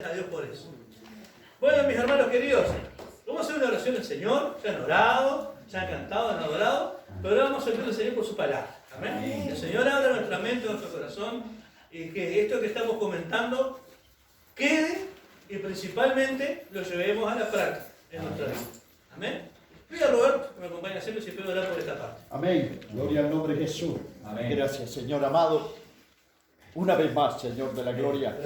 A Dios por eso. Bueno, mis hermanos queridos, vamos a hacer una oración al Señor. Ya han orado, ya han cantado, han adorado, pero ahora vamos a pedir al Señor por su palabra. Amén. El Señor abra nuestra mente, nuestro corazón, y que esto que estamos comentando quede y principalmente lo llevemos a la práctica en nuestra vida. Amén. Pido a Roberto que me acompañe siempre si puedo orar por esta parte. Amén. Gloria al nombre de Jesús. Amén. Gracias, Señor amado. Una vez más, Señor de la gloria,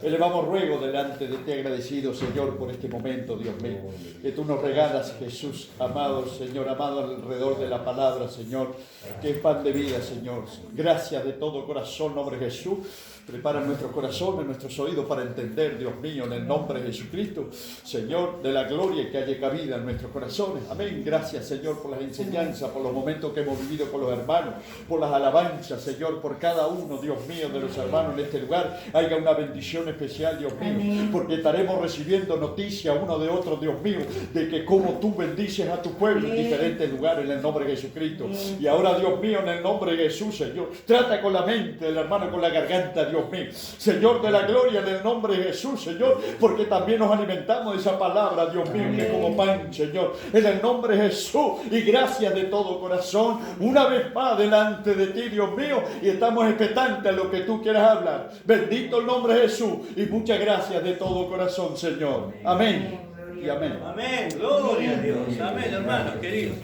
elevamos ruego delante de ti agradecido, Señor, por este momento, Dios mío, que tú nos regalas, Jesús, amado, Señor, amado, alrededor de la palabra, Señor, que es pan de vida, Señor. Gracias de todo corazón, nombre de Jesús. Prepara nuestros corazones, nuestros oídos para entender, Dios mío, en el nombre de Jesucristo, Señor, de la gloria que haya cabida en nuestros corazones. Amén. Gracias, Señor, por las enseñanzas, por los momentos que hemos vivido con los hermanos, por las alabanzas, Señor, por cada uno, Dios mío, de los hermanos en este lugar. Haya una bendición especial, Dios mío, porque estaremos recibiendo noticias uno de otro, Dios mío, de que como tú bendices a tu pueblo en diferentes lugares en el nombre de Jesucristo. Y ahora, Dios mío, en el nombre de Jesús, Señor, trata con la mente del hermano, con la garganta, Dios mío, Señor de la gloria, en el nombre de Jesús, Señor, porque también nos alimentamos de esa palabra, Dios mío, que es como pan, Señor, en el nombre de Jesús, y gracias de todo corazón, una vez más delante de ti, Dios mío, y estamos expectantes a lo que tú quieras hablar. Bendito el nombre de Jesús, y muchas gracias de todo corazón, Señor. Amén y amén. Amén, gloria a Dios. Amén, hermanos queridos.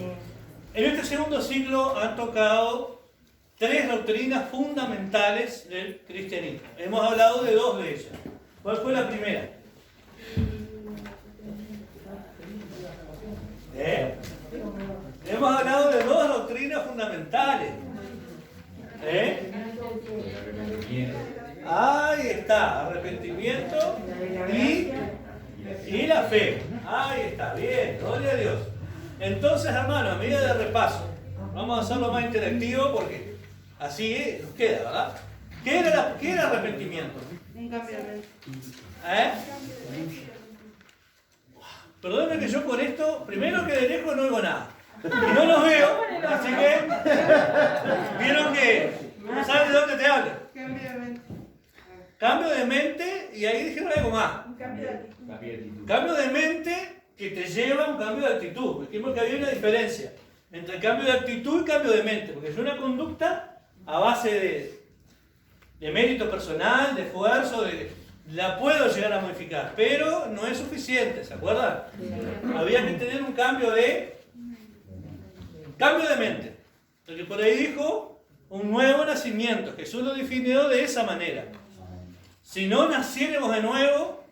En este segundo siglo han tocado tres doctrinas fundamentales del cristianismo. Hemos hablado de dos de ellas. ¿Cuál fue la primera? Hemos hablado de dos doctrinas fundamentales. Ahí está, arrepentimiento y la fe. Ahí está, bien, gloria a Dios. Entonces, hermanos, a medida de repaso, vamos a hacerlo más interactivo porque así nos queda, ¿verdad? ¿Qué era arrepentimiento? Un cambio de mente. Perdónenme que yo con esto, primero que de lejos no oigo nada. Y no los veo, así que vieron que no saben de dónde te hablo. Cambio de mente. Cambio de mente y ahí dijeron algo más. Un cambio de actitud. Cambio de mente que te lleva a un cambio de actitud. Dijimos que había una diferencia entre el cambio de actitud y cambio de mente, porque es una conducta a base de mérito personal, de esfuerzo, la puedo llegar a modificar, pero no es suficiente, ¿se acuerdan? Había que tener un cambio de mente. Porque por ahí dijo un nuevo nacimiento. Jesús lo definió de esa manera. Si no naciéramos de nuevo,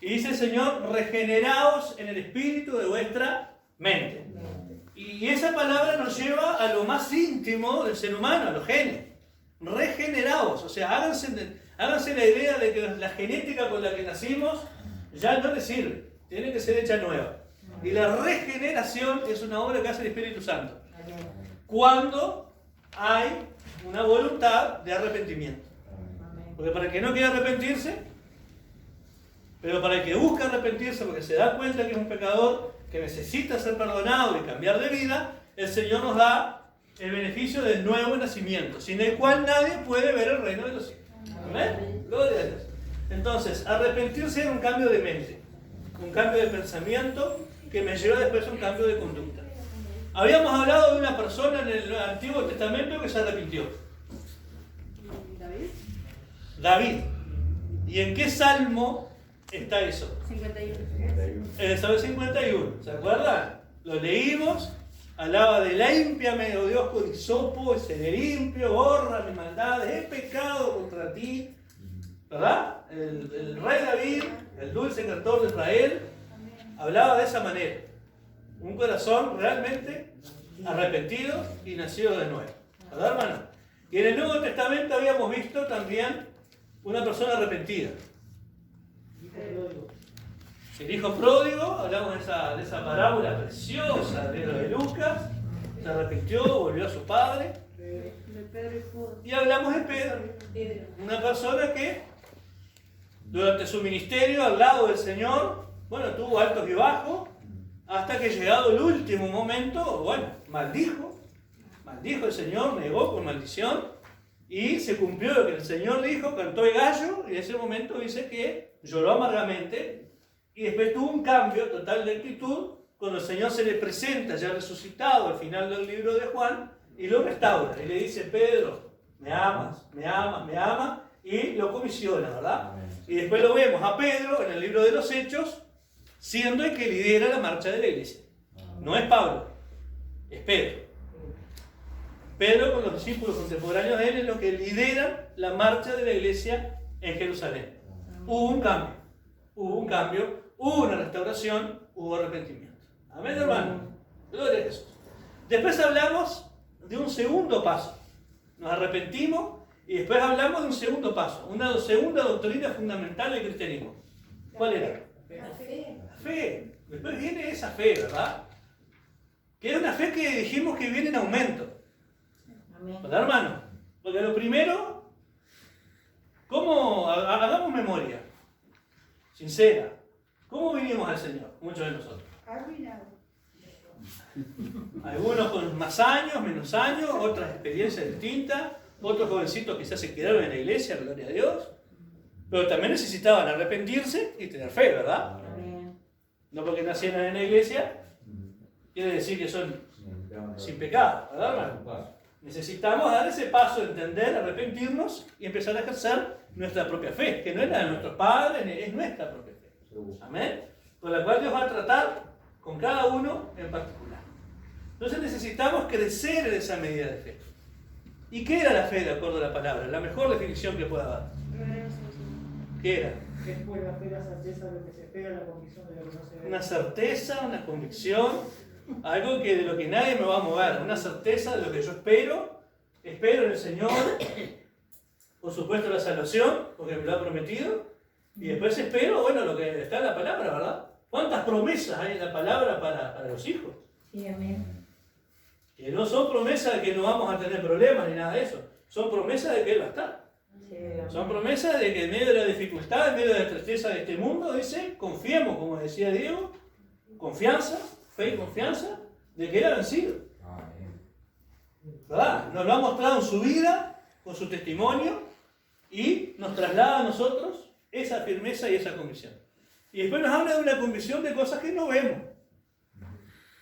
y dice el Señor, regeneraos en el espíritu de vuestra mente. Y esa palabra nos lleva a lo más íntimo del ser humano, a los genes. Regeneraos, o sea, háganse la idea de que la genética con la que nacimos ya no les sirve, tiene que ser hecha nueva. Y la regeneración es una obra que hace el Espíritu Santo. Cuando hay una voluntad de arrepentimiento. Porque para el que no quiere arrepentirse, pero para el que busca arrepentirse porque se da cuenta que es un pecador, que necesita ser perdonado y cambiar de vida, el Señor nos da el beneficio del nuevo nacimiento, sin el cual nadie puede ver el reino de los cielos. ¿Amén? Gloria a Dios. Entonces, arrepentirse es un cambio de mente, un cambio de pensamiento que me lleva después a un cambio de conducta. Habíamos hablado de una persona en el Antiguo Testamento que se arrepintió. David. ¿Y en qué salmo está eso? 51. En el Salmo 51, ¿se acuerdan? Lo leímos, hablaba de límpiame, oh Dios, con hisopo, y seré limpio, borra mis maldades, he pecado contra ti, ¿verdad? El rey David, el dulce cantor de Israel, hablaba de esa manera. Un corazón realmente arrepentido y nacido de nuevo, ¿verdad, hermano? Y en el Nuevo Testamento habíamos visto también una persona arrepentida. El hijo pródigo, hablamos de esa parábola preciosa de lo de Lucas, se arrepintió, volvió a su padre. Y hablamos de Pedro, una persona que durante su ministerio al lado del Señor, bueno, tuvo altos y bajos, hasta que llegado el último momento, bueno, maldijo el Señor, negó con maldición, y se cumplió lo que el Señor dijo, cantó el gallo, y en ese momento dice que lloró amargamente, y después tuvo un cambio total de actitud cuando el Señor se le presenta ya resucitado al final del libro de Juan, y lo restaura, y le dice: Pedro, me amas, me amas, me amas, y lo comisiona, ¿verdad? Y después lo vemos a Pedro en el libro de los Hechos, siendo el que lidera la marcha de la iglesia. No es Pablo, es Pedro. Pedro, con los discípulos contemporáneos de él, es lo que lidera la marcha de la iglesia en Jerusalén. Hubo un cambio, hubo una restauración, hubo arrepentimiento. Amén, hermano. Gloria a Jesús. Después hablamos de un segundo paso. Nos arrepentimos y después hablamos de un segundo paso, una segunda doctrina fundamental del cristianismo. ¿Cuál era? La fe. La fe. Después viene esa fe, ¿verdad? Que es una fe que dijimos que viene en aumento. Amén. ¿Verdad, hermano? Porque lo primero, ¿cómo? Hagamos memoria sincera. ¿Cómo vinimos al Señor? Muchos de nosotros. Arruinado. Algunos con más años, menos años, otras experiencias distintas, otros jovencitos quizás se quedaron en la iglesia, gloria a Dios. Pero también necesitaban arrepentirse y tener fe, ¿verdad? Amén. No porque nacieran en la iglesia, quiere decir que son sin pecado, ¿verdad, hermano? Necesitamos dar ese paso, entender, arrepentirnos y empezar a ejercer nuestra propia fe, que no es la de nuestros padres, es nuestra propia fe. Amén. Por la cual Dios va a tratar con cada uno en particular. Entonces necesitamos crecer en esa medida de fe. ¿Y qué era la fe de acuerdo a la palabra? La mejor definición que pueda dar. ¿Qué era? Es pues la fe, la certeza de lo que se espera, la convicción de lo que no se ve. Una certeza, una convicción, algo que de lo que nadie me va a mover, una certeza de lo que yo espero en el Señor, por supuesto la salvación, porque me lo ha prometido, y después espero, bueno, lo que está en la palabra, ¿verdad? ¿Cuántas promesas hay en la palabra para los hijos? Sí, amén. Que no son promesas de que no vamos a tener problemas ni nada de eso, son promesas de que Él va a estar. Sí, amén. Son promesas de que en medio de la dificultad, en medio de la tristeza de este mundo, dice, confiemos, como decía Diego, confianza, fe y confianza, de que Él ha vencido. ¿Verdad? Nos lo ha mostrado en su vida, con su testimonio, y nos traslada a nosotros esa firmeza y esa convicción. Y después nos habla de una convicción de cosas que no vemos.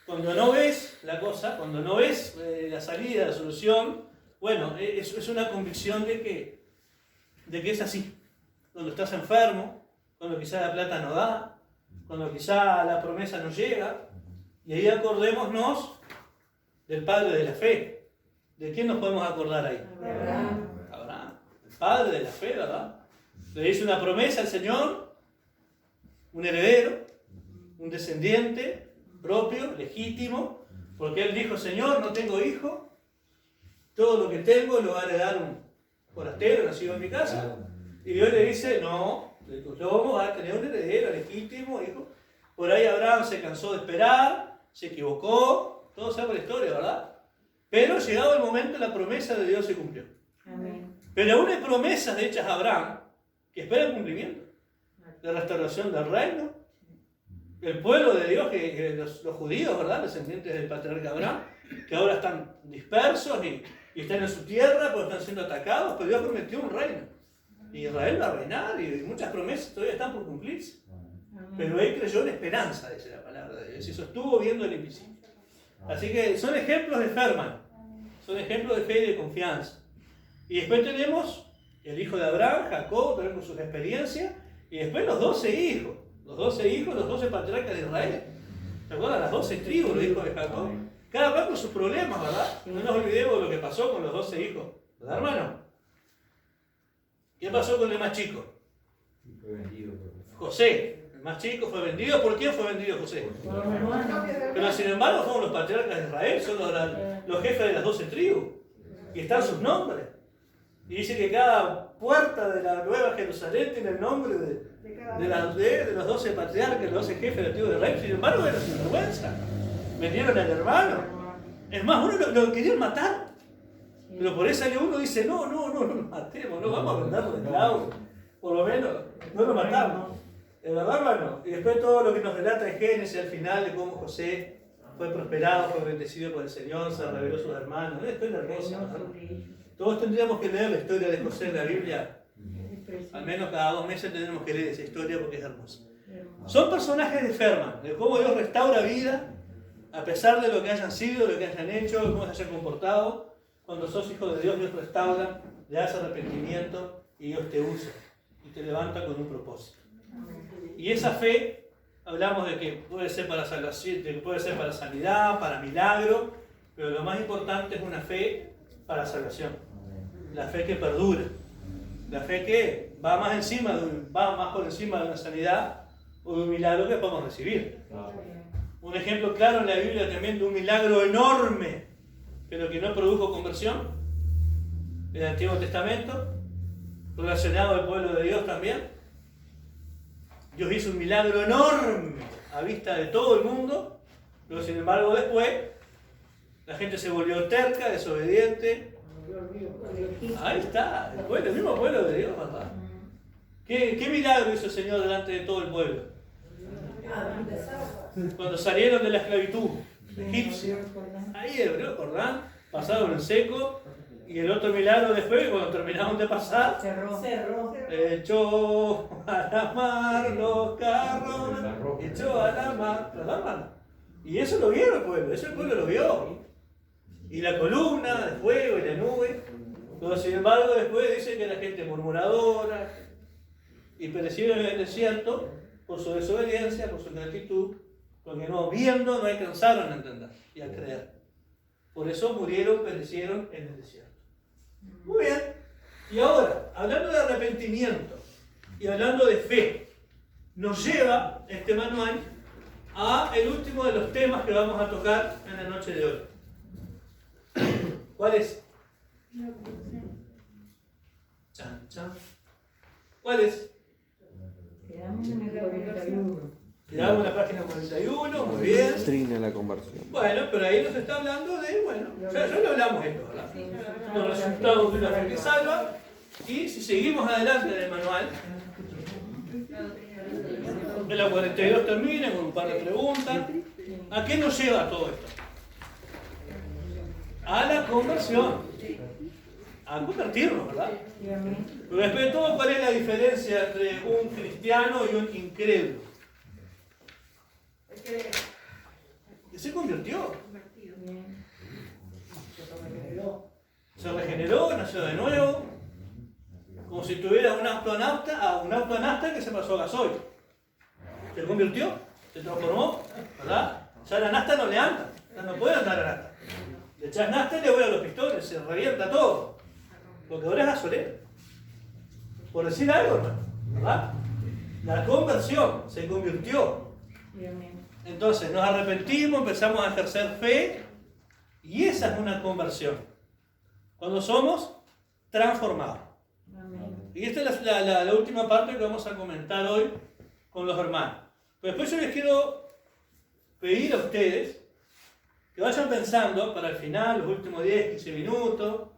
Cuando no ves la cosa, cuando no ves la salida, la solución, bueno, es una convicción de que es así. Cuando estás enfermo, cuando quizá la plata no da, cuando quizá la promesa no llega, y ahí acordémonos del padre de la fe. ¿De quién nos podemos acordar ahí? Abraham. Abraham, el padre de la fe, ¿verdad? Le hizo una promesa al Señor, un heredero, un descendiente propio, legítimo, porque él dijo: Señor, no tengo hijo, todo lo que tengo lo va a heredar un forastero nacido en mi casa. Y Dios le dice: no, de tus lomos vas a tener un heredero legítimo, hijo. Por ahí Abraham se cansó de esperar, se equivocó, todo sabe la historia, ¿verdad? Pero llegado el momento, la promesa de Dios se cumplió. Amén. Pero aún hay promesas hechas a Abraham que esperan cumplimiento. La restauración del reino, el pueblo de Dios, que los judíos, ¿verdad? Descendientes del patriarca Abraham, que ahora están dispersos y están en su tierra porque están siendo atacados, pero Dios prometió un reino. Y Israel va a reinar y muchas promesas todavía están por cumplirse. Amén. Pero él creyó en esperanza, dice la palabra de Dios, y sostuvo viendo el invisible. Así que son ejemplos de fe, hermano. Son ejemplos de fe y de confianza. Y después tenemos el hijo de Abraham, Jacob, también con sus experiencias, y después los 12 hijos. Los 12 hijos, los 12 patriarcas de Israel. ¿Se acuerdan? Las 12 tribus, los hijos de Jacob. Cada cual con sus problemas, ¿verdad? No nos olvidemos de lo que pasó con los 12 hijos. ¿Verdad, hermano? ¿Qué pasó con el más chico? José. El más chico fue vendido. ¿Por quién fue vendido José? Por los hermanos. Pero sin embargo fueron los patriarcas de Israel, son los jefes de las 12 tribus. Y están sus nombres. Y dice que cada puerta de la Nueva Jerusalén tiene el nombre de los 12 patriarcas, los 12 jefes de la tribu de Israel. Sin embargo, era sinvergüenza. Vendieron al hermano. Es más, uno lo querían matar. Pero por eso uno dice: no lo matemos, no vamos a venderlo de esclavo. Por lo menos, no lo matamos. ¿Es verdad, hermano? Y después todo lo que nos relata en Génesis al final de cómo José fue prosperado, fue bendecido por el Señor, se reveló a sus hermanos. Esto es hermoso, ¿no? Todos tendríamos que leer la historia de José en la Biblia. Al menos cada 2 meses tenemos que leer esa historia porque es hermosa. Son personajes de Ferman, de cómo Dios restaura vida, a pesar de lo que hayan sido, de lo que hayan hecho, de cómo se hayan comportado. Cuando sos hijo de Dios, Dios restaura, le hace arrepentimiento y Dios te usa y te levanta con un propósito. Y esa fe, hablamos de que puede ser para salvación, puede ser para sanidad, para milagro, pero lo más importante es una fe para salvación. La fe que perdura. La fe que va más por encima de una sanidad o de un milagro que podemos recibir. Un ejemplo claro en la Biblia también de un milagro enorme, pero que no produjo conversión, en el Antiguo Testamento, relacionado al pueblo de Dios también. Dios hizo un milagro enorme a vista de todo el mundo, pero sin embargo después la gente se volvió terca, desobediente. Ahí está, el mismo pueblo de Dios, ¿verdad? ¿Qué milagro hizo el Señor delante de todo el pueblo? Cuando salieron de la esclavitud egipcia, ahí el río Jordán, pasaron en seco, y el otro milagro después, cuando terminaron de pasar, Cerró. echó a la mar los carros, echó a la mar, y eso lo vieron el pueblo, eso el pueblo lo vio. Y la columna de fuego y la nube, pero sin embargo después dice que la gente murmuradora y perecieron en el desierto por su desobediencia, por su ingratitud, porque no viendo no alcanzaron a entender y a creer. Por eso murieron, perecieron en el desierto. Muy bien. Y ahora, hablando de arrepentimiento y hablando de fe, nos lleva este manual a el último de los temas que vamos a tocar en la noche de hoy. ¿Cuál es? Chan, chan. ¿Cuál es? Quedamos en el 41. Quedamos en la página 41, muy bien. Doctrina de la conversión. Bueno, pero ahí nos está hablando de, ya lo hablamos esto, ¿verdad? Los resultados de una fe que salva. Y si seguimos adelante en el manual, en la 42 termina con un par de preguntas. ¿A qué nos lleva todo esto? A la conversión. A convertirnos, ¿verdad? Pero después de todo, ¿cuál es la diferencia entre un cristiano y un incrédulo? Que se convirtió. Se regeneró, nació de nuevo. Como si tuviera un autonauta que se pasó a gasoil. Se convirtió, se transformó, ¿verdad? Ya la nafta no le anda, ya no puede andar la nafta. Le echas nafta y le vuelan los pistones, se revienta todo. Porque ahora es gasolero. Por decir algo, ¿verdad? La conversión se convirtió. Entonces nos arrepentimos, empezamos a ejercer fe y esa es una conversión. Cuando somos transformados. Y esta es la última parte que vamos a comentar hoy con los hermanos. Pero después yo les quiero pedir a ustedes que vayan pensando para el final, los últimos 10, 15 minutos,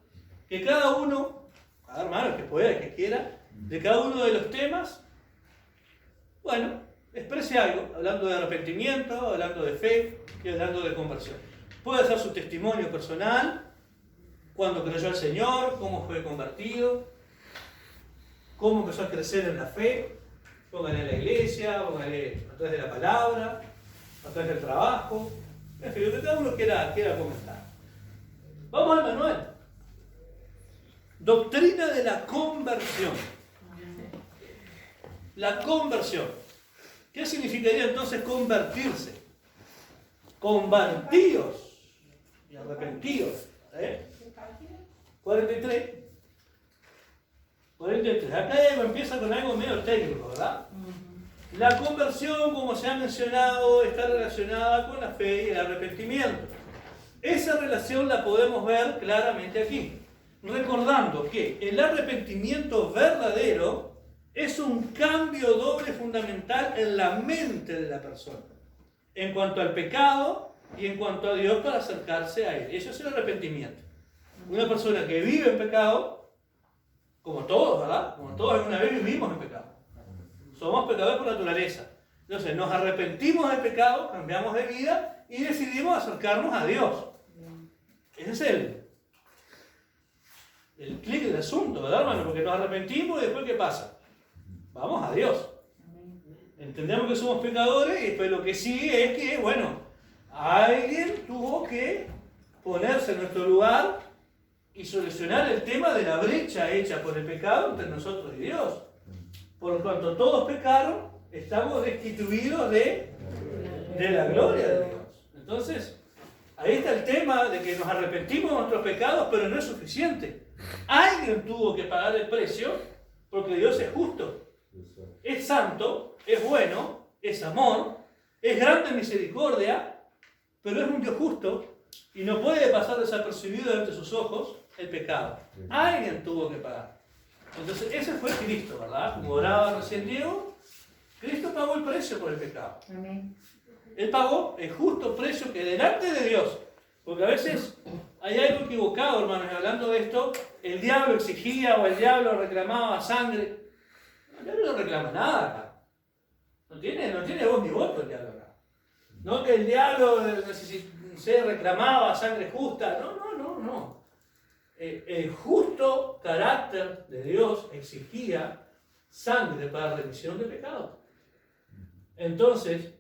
que cada uno, cada hermano, el que pueda, el que quiera, de cada uno de los temas, bueno, exprese algo, hablando de arrepentimiento, hablando de fe y hablando de conversión. Puede ser su testimonio personal, cuando creyó al Señor, cómo fue convertido, cómo empezó a crecer en la fe. Póngale en la iglesia, póngale a través de la palabra, a través del trabajo, en fin, lo que cada uno quiera comentar. Vamos al manual. Doctrina de la conversión. La conversión. ¿Qué significaría entonces convertirse? Convertidos y arrepentidos. 43. 43. Acá empieza con algo medio técnico, ¿verdad? La conversión, como se ha mencionado, está relacionada con la fe y el arrepentimiento. Esa relación la podemos ver claramente aquí. Recordando que el arrepentimiento verdadero es un cambio doble fundamental en la mente de la persona. En cuanto al pecado y en cuanto a Dios para acercarse a Él. Eso es el arrepentimiento. Una persona que vive en pecado, como todos, ¿verdad? Como todos alguna vez vivimos en pecado. Somos pecadores por naturaleza. Entonces nos arrepentimos del pecado, cambiamos de vida y decidimos acercarnos a Dios. Ese es el clic del asunto, ¿verdad, hermano? Porque nos arrepentimos y después ¿qué pasa? Vamos a Dios. Entendemos que somos pecadores y después lo que sigue es que, bueno, alguien tuvo que ponerse en nuestro lugar y solucionar el tema de la brecha hecha por el pecado entre nosotros y Dios. Por cuanto todos pecaron, estamos destituidos de la gloria de Dios. Entonces, ahí está el tema de que nos arrepentimos de nuestros pecados, pero no es suficiente. Alguien tuvo que pagar el precio porque Dios es justo, es santo, es bueno, es amor, es grande en misericordia, pero es un Dios justo y no puede pasar desapercibido ante sus ojos el pecado. Alguien tuvo que pagar. Entonces ese fue Cristo, ¿verdad? Como oraba recién Diego, Cristo pagó el precio por el pecado. Amén. Él pagó el justo precio que delante de Dios, porque a veces hay algo equivocado, hermanos, hablando de esto, el diablo exigía o el diablo reclamaba sangre. El diablo no reclama nada acá. No tiene voz ni voto el diablo acá. No que el diablo se reclamaba sangre justa. No. El justo carácter de Dios exigía sangre para remisión de pecados. Entonces,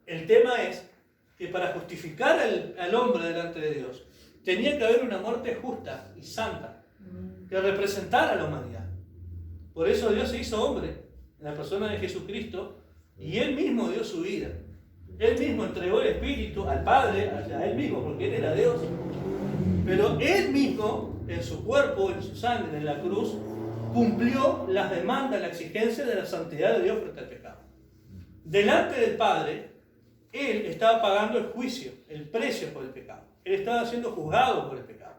el tema es que para justificar al hombre delante de Dios, tenía que haber una muerte justa y santa que representara a la humanidad. Por eso Dios se hizo hombre en la persona de Jesucristo y Él mismo dio su vida. Él mismo entregó el Espíritu al Padre, a Él mismo, porque Él era Dios. Pero Él mismo, en su cuerpo, en su sangre, en la cruz, cumplió las demandas, la exigencia de la santidad de Dios frente al pecado. Delante del Padre, Él estaba pagando el juicio, el precio por el pecado. Él estaba siendo juzgado por el pecado.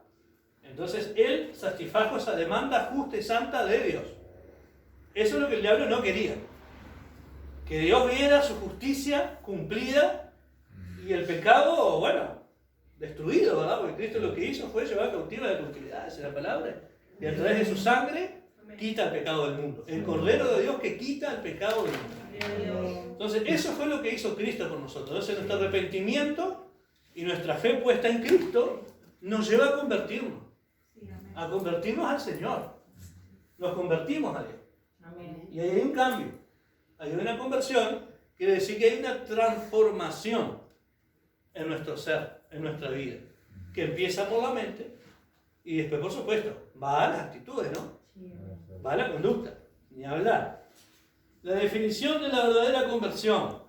Entonces, Él satisfajo esa demanda justa y santa de Dios. Eso es lo que el diablo no quería. Que Dios viera su justicia cumplida y el pecado, bueno, destruido, ¿verdad? Porque Cristo lo que hizo fue llevar cautiva la cautividad, esa es la palabra. Y a través de su sangre quita el pecado del mundo. El Cordero de Dios que quita el pecado del mundo. Entonces, eso fue lo que hizo Cristo por nosotros. Entonces, nuestro arrepentimiento y nuestra fe puesta en Cristo nos lleva a convertirnos al Señor. Nos convertimos a Dios. Y ahí hay un cambio, hay una conversión, quiere decir que hay una transformación en nuestro ser, en nuestra vida, que empieza por la mente y después, por supuesto, va a las actitudes, ¿no? Va a la conducta, ni hablar. La definición de la verdadera conversión.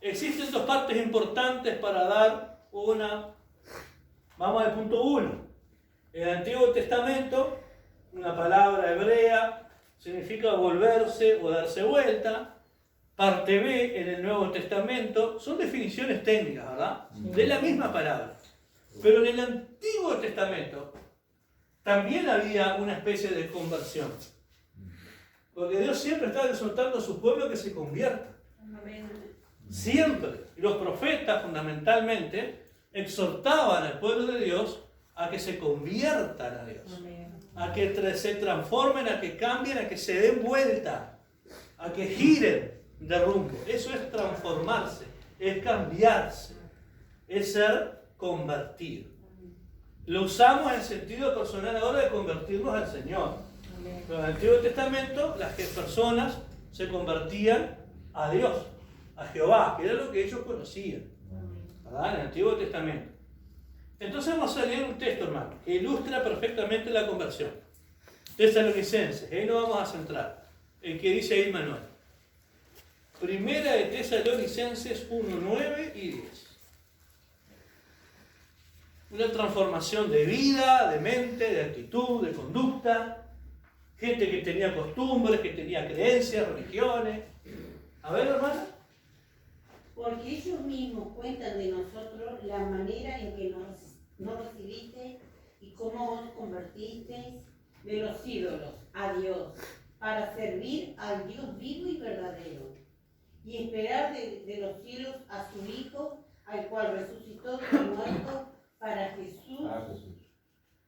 Existen dos partes importantes para dar una. Vamos al punto 1. En el Antiguo Testamento, una palabra hebrea significa volverse o darse vuelta. Parte B en el Nuevo Testamento son definiciones técnicas, ¿verdad? De la misma palabra. Pero en el Antiguo Testamento también había una especie de conversión. Porque Dios siempre está exhortando a su pueblo que se convierta. Siempre. Y los profetas fundamentalmente exhortaban al pueblo de Dios a que se conviertan a Dios. A que se transformen, a que cambien, a que se den vuelta, a que giren de rumbo. Eso es transformarse, es cambiarse, es ser convertido. Lo usamos en sentido personal ahora de convertirnos al Señor. Pero en el Antiguo Testamento las personas se convertían a Dios, a Jehová, que era lo que ellos conocían, ¿verdad? En el Antiguo Testamento. Entonces vamos a leer un texto, hermano, que ilustra perfectamente la conversión. Tesalonicenses, ahí nos vamos a centrar. El que dice ahí Manuel. Primera de Tesalonicenses 1, 9 y 10. Una transformación de vida, de mente, de actitud, de conducta. Gente que tenía costumbres, que tenía creencias, religiones. A ver, hermana. Porque ellos mismos cuentan de nosotros la manera en que nos recibisteis y cómo os convertisteis de los ídolos a Dios, para servir al Dios vivo y verdadero, y esperar de los cielos a su Hijo, al cual resucitó de los muertos, para Jesús,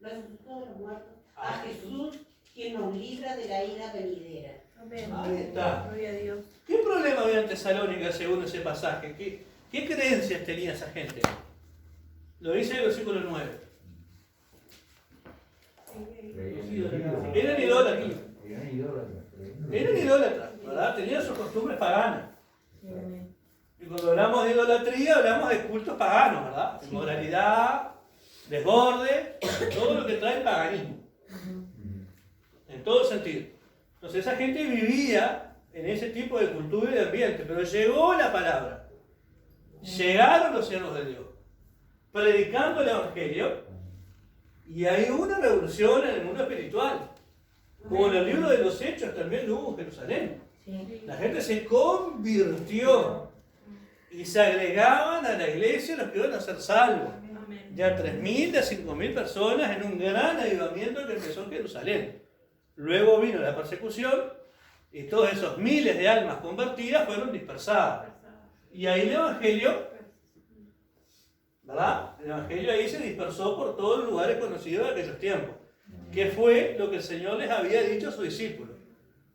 resucitó de los muertos, a Jesús, que nos libra de la ira venidera. Ahí está. Gloria a Dios. ¿Qué problema había en Tesalónica según ese pasaje? ¿Qué creencias tenía esa gente? Lo dice el versículo 9. Eran idólatras. Eran idólatras, ¿verdad? Tenían sus costumbres paganas. Sí, amén. Y cuando hablamos de idolatría, hablamos de cultos paganos, ¿verdad? Inmoralidad, desborde, todo lo que trae el paganismo. En todo sentido. Entonces esa gente vivía en ese tipo de cultura y de ambiente, pero llegó la palabra. Llegaron los siervos de Dios, predicando el Evangelio, y hay una revolución en el mundo espiritual. Como en el libro de los Hechos también lo hubo en Jerusalén. Sí. La gente se convirtió y se agregaban a la iglesia los que iban a ser salvos. De a 3.000, de a 5.000 personas en un gran avivamiento que empezó en Jerusalén. Luego vino la persecución y todos esos miles de almas convertidas fueron dispersadas. Y ahí el Evangelio, ¿verdad? El Evangelio ahí se dispersó por todos los lugares conocidos de aquellos tiempos. Que fue lo que el Señor les había dicho a sus discípulos.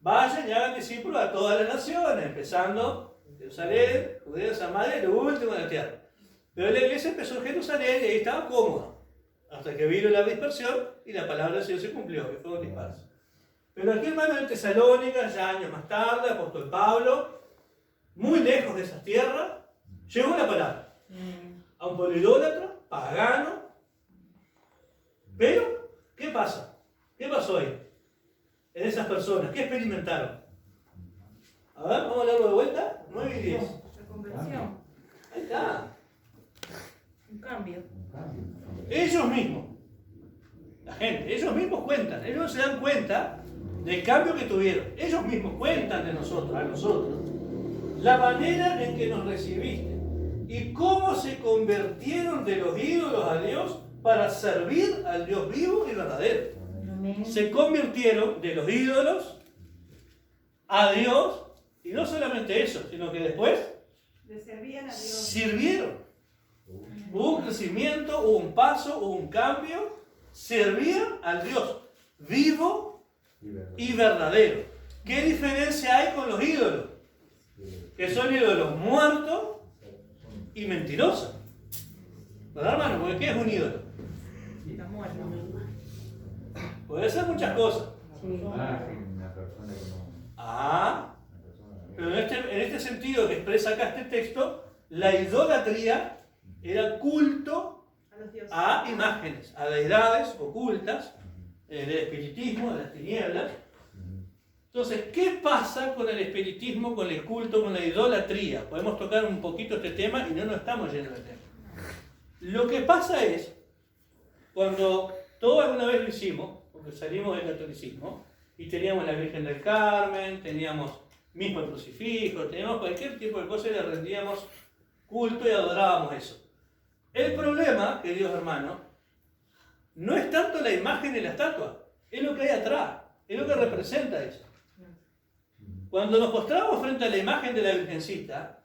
Vayan y hagan discípulos a todas las naciones, empezando Jerusalén, Judea, Samaria y lo último en la tierra. Pero la iglesia empezó en Jerusalén y ahí estaba cómoda, hasta que vino la dispersión y la palabra del Señor se cumplió, que fue un disperso. Pero aquí, hermano, en Tesalónica, ya años más tarde, el apóstol Pablo, muy lejos de esas tierras, llegó la palabra a un pueblo idólatra, pagano. Pero, ¿qué pasa? ¿Qué pasó ahí? En esas personas, ¿qué experimentaron? A ver, vamos a leerlo de vuelta. 9 y 10. La conversión. Ahí está. Un cambio. Ellos mismos, la gente, ellos mismos cuentan, ellos se dan cuenta del cambio que tuvieron. Ellos mismos cuentan de nosotros, a nosotros, la manera en que nos recibiste y cómo se convirtieron de los ídolos a Dios para servir al Dios vivo y verdadero. Amén. Se convirtieron de los ídolos a Dios, y no solamente eso, sino que después Le servían a Dios. sirvieron. Hubo un crecimiento, hubo un paso, hubo un cambio. Servían al Dios vivo y verdadero. ¿Qué diferencia hay con los ídolos? Que son ídolos muertos y mentirosos. ¿Verdad, hermano? Porque ¿qué es un ídolo? Está muerto. Puede ser muchas cosas. Sí. Una persona que no. Ah, pero en este sentido que expresa acá este texto, la idolatría era culto A los dioses. a imágenes, a deidades ocultas, del espiritismo, de las tinieblas. Entonces, ¿qué pasa con el espiritismo, con el culto, con la idolatría? Podemos tocar un poquito este tema y no nos estamos yendo del tema. Lo que pasa es, cuando todos alguna vez lo hicimos, porque salimos del catolicismo, y teníamos la Virgen del Carmen, teníamos mismo el crucifijo, teníamos cualquier tipo de cosa y le rendíamos culto y adorábamos eso. El problema, queridos hermanos, no es tanto la imagen de la estatua, es lo que hay atrás, es lo que representa eso. Cuando nos postramos frente a la imagen de la Virgencita,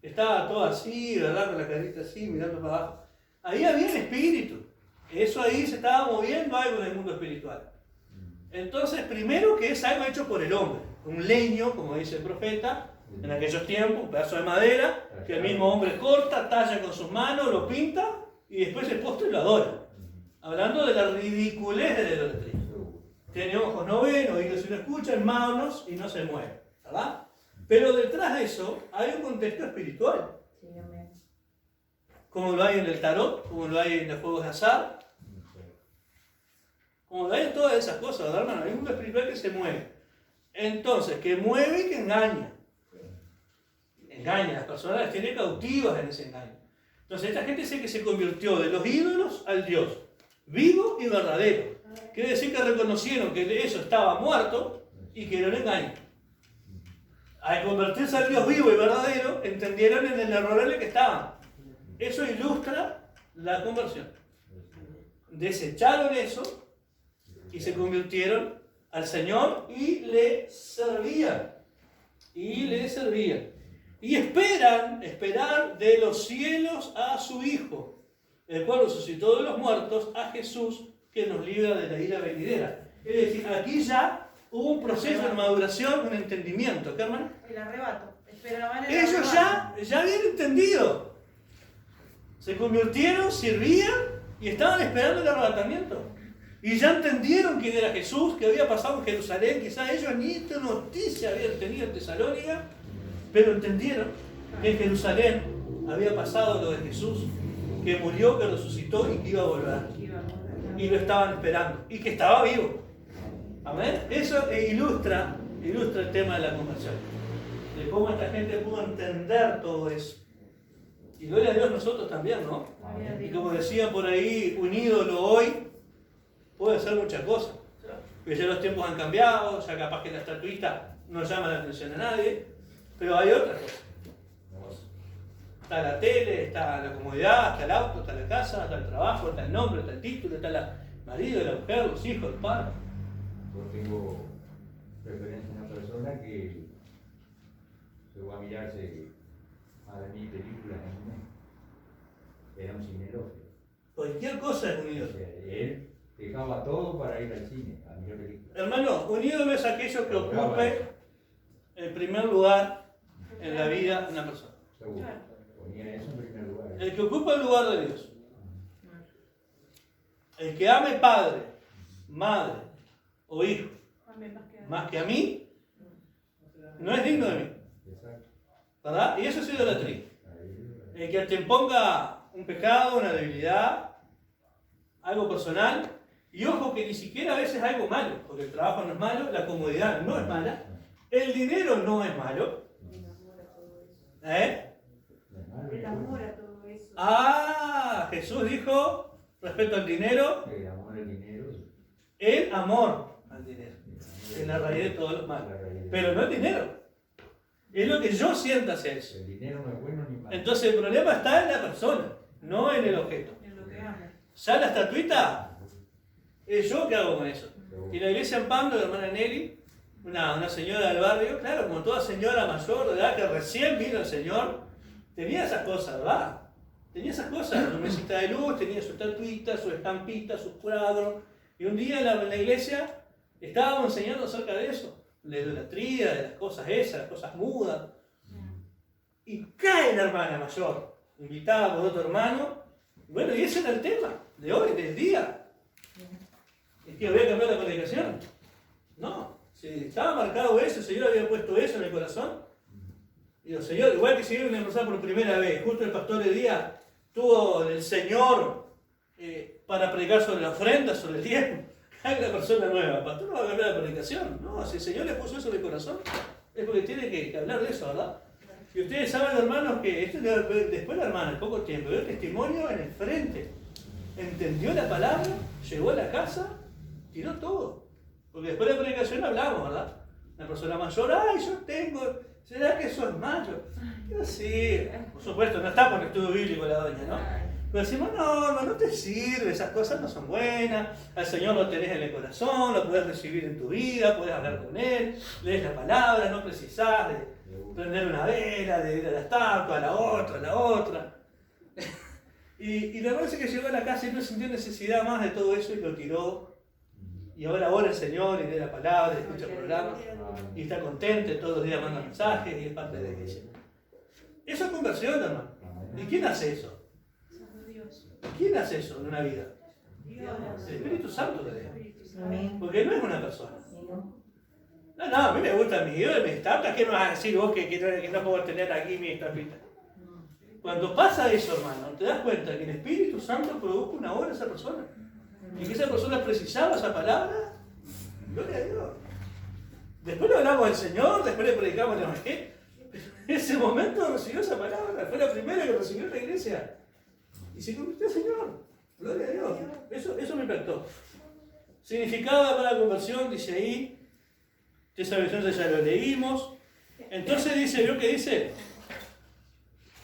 estaba todo así, ¿verdad? Con la carita así, mirando para abajo. Ahí había un espíritu. Eso ahí se estaba moviendo algo en el mundo espiritual. Entonces, primero que es algo hecho por el hombre. Un leño, como dice el profeta, en aquellos tiempos, un pedazo de madera, que el mismo hombre corta, talla con sus manos, lo pinta y después el postre lo adora. Hablando de la ridiculez de la idolatría. Tiene ojos no ven, oídos y no escuchan, manos y no se mueven, ¿verdad? Pero detrás de eso hay un contexto espiritual. Sí, amén. Como lo hay en el tarot, como lo hay en los juegos de azar, como lo hay en todas esas cosas, ¿verdad, hermano? Hay un mundo espiritual que se mueve. Entonces, que mueve y que engaña. Engaña, las personas las tiene cautivas en ese engaño. Entonces, esta gente dice que se convirtió de los ídolos al Dios, vivo y verdadero. Quiere decir que reconocieron que eso estaba muerto y que era un engaño. Al convertirse al Dios vivo y verdadero, entendieron en el error en el que estaban. Eso ilustra la conversión. Desecharon eso y se convirtieron al Señor y le servían. Y le servían. Y esperan de los cielos a su Hijo, el cual resucitó de los muertos, a Jesús, que nos libra de la ira venidera. Es decir, aquí ya hubo un proceso de maduración, un entendimiento. ¿Qué, hermano? El arrebato. Esperaban el Ellos arrebato. ya habían entendido. Se convirtieron, sirvían y estaban esperando el arrebatamiento. Y ya entendieron quién era Jesús, que había pasado en Jerusalén. Quizás ellos ni esta noticia habían tenido en Tesalónica, pero entendieron que en Jerusalén había pasado lo de Jesús, que murió, que resucitó y que iba a volver. Y lo estaban esperando, y que estaba vivo. Amén. Eso ilustra el tema de la conversión, de cómo esta gente pudo entender todo eso. Y gloria a Dios nosotros también, ¿no? Y como decían por ahí, un ídolo hoy puede ser muchas cosas. Porque ya los tiempos han cambiado, ya capaz que la estatuita no llama la atención a nadie, pero hay otras cosas. Está la tele, está la comodidad, está el auto, está la casa, está el trabajo, está el nombre, está el título, está el marido, la mujer, los hijos, el padre. Yo tengo referencia a una persona que llegó a mirarse a ver mi película en un mes. Era un cinelógio. Cualquier cosa es un O ídolo. sea, él dejaba todo para ir al cine, a mirar películas. Hermano, un ídolo es aquello que ocupe el primer lugar en la vida de una persona. Seguro. Ponía eso en primer lugar. El que ocupa el lugar de Dios. El que ame padre, madre o hijo más que a mí, no es digno de mí. Exacto. ¿Verdad? Y eso es idolatría. Ahí, El que te imponga un pecado, una debilidad, algo personal, y ojo que ni siquiera a veces es algo malo, porque el trabajo no es malo, la comodidad no es mala, el dinero no es malo. ¿Eh? El amor a todo eso. Ah, Jesús dijo respecto al dinero, el amor al dinero. el amor al dinero, es la raíz de todos los males, pero no el dinero, es lo que yo sienta hacia eso. El dinero no es bueno ni malo. Entonces el problema está en la persona, no en el objeto. En lo que amo. Ya la estatuita, es yo que hago con eso. Y la iglesia en Pablo, la hermana Nelly, una señora del barrio, claro, como toda señora mayor de edad que recién vino el Señor, tenía esas cosas, ¿verdad? Tenía esas cosas, su mesita de luz, tenía su estatuita, su estampita, sus cuadros. Y un día en la iglesia estábamos enseñando acerca de eso, de la idolatría, de las cosas esas, las cosas mudas. Y cae la hermana mayor, invitada por otro hermano. Bueno, y ese era el tema de hoy, del día. ¿Es que voy a cambiar la predicación? No, si estaba marcado eso, el Señor había puesto eso en el corazón. Y el Señor, igual que si viene una persona por primera vez, justo el pastor Elías tuvo el Señor para predicar sobre la ofrenda, sobre el diezmo. Hay una persona nueva, el pastor no va a cambiar la predicación. No, si el Señor le puso eso en el corazón, es porque tiene que hablar de eso, ¿verdad? Y ustedes saben, hermanos, que después la hermana, en poco tiempo, dio testimonio en el frente. Entendió la palabra, llegó a la casa, tiró todo. Porque después de la predicación hablamos, ¿verdad? La persona mayor, ay, yo tengo, ¿será que eso es malo? Yo sí, por supuesto, no está por el estudio bíblico la doña, ¿no? Pero decimos, no te sirve, esas cosas no son buenas, al Señor lo tenés en el corazón, lo podés recibir en tu vida, podés hablar con Él, lees la palabra, no precisás de prender una vela, de ir a la estatua, a la otra. Y la verdad es que llegó a la casa y no sintió necesidad más de todo eso y lo tiró. Y ahora ora el Señor y lee la palabra, y escucha el programa, y está contento, todos los días manda mensajes y es parte de la iglesia. Eso es conversión, hermano. ¿Y quién hace eso? ¿Quién hace eso en una vida? El Espíritu Santo de Dios. Amén. Porque no es una persona. ¿Y no? No, a mí me gusta mi Dios y mis estampas. ¿Qué me vas a decir vos que no puedo tener aquí mi estampita? Cuando pasa eso, hermano, te das cuenta que el Espíritu Santo produjo una obra en esa persona. Y que esa persona precisaba esa palabra. Gloria a Dios. Después le hablamos del Señor, después le predicamos el Evangelio. En ese momento recibió esa palabra. Fue la primera que recibió en la iglesia. Y se convirtió al Señor. Gloria a Dios. Eso me impactó. Significado para la conversión, dice ahí. Esa versión ya lo leímos. Entonces dice, ¿vio qué dice?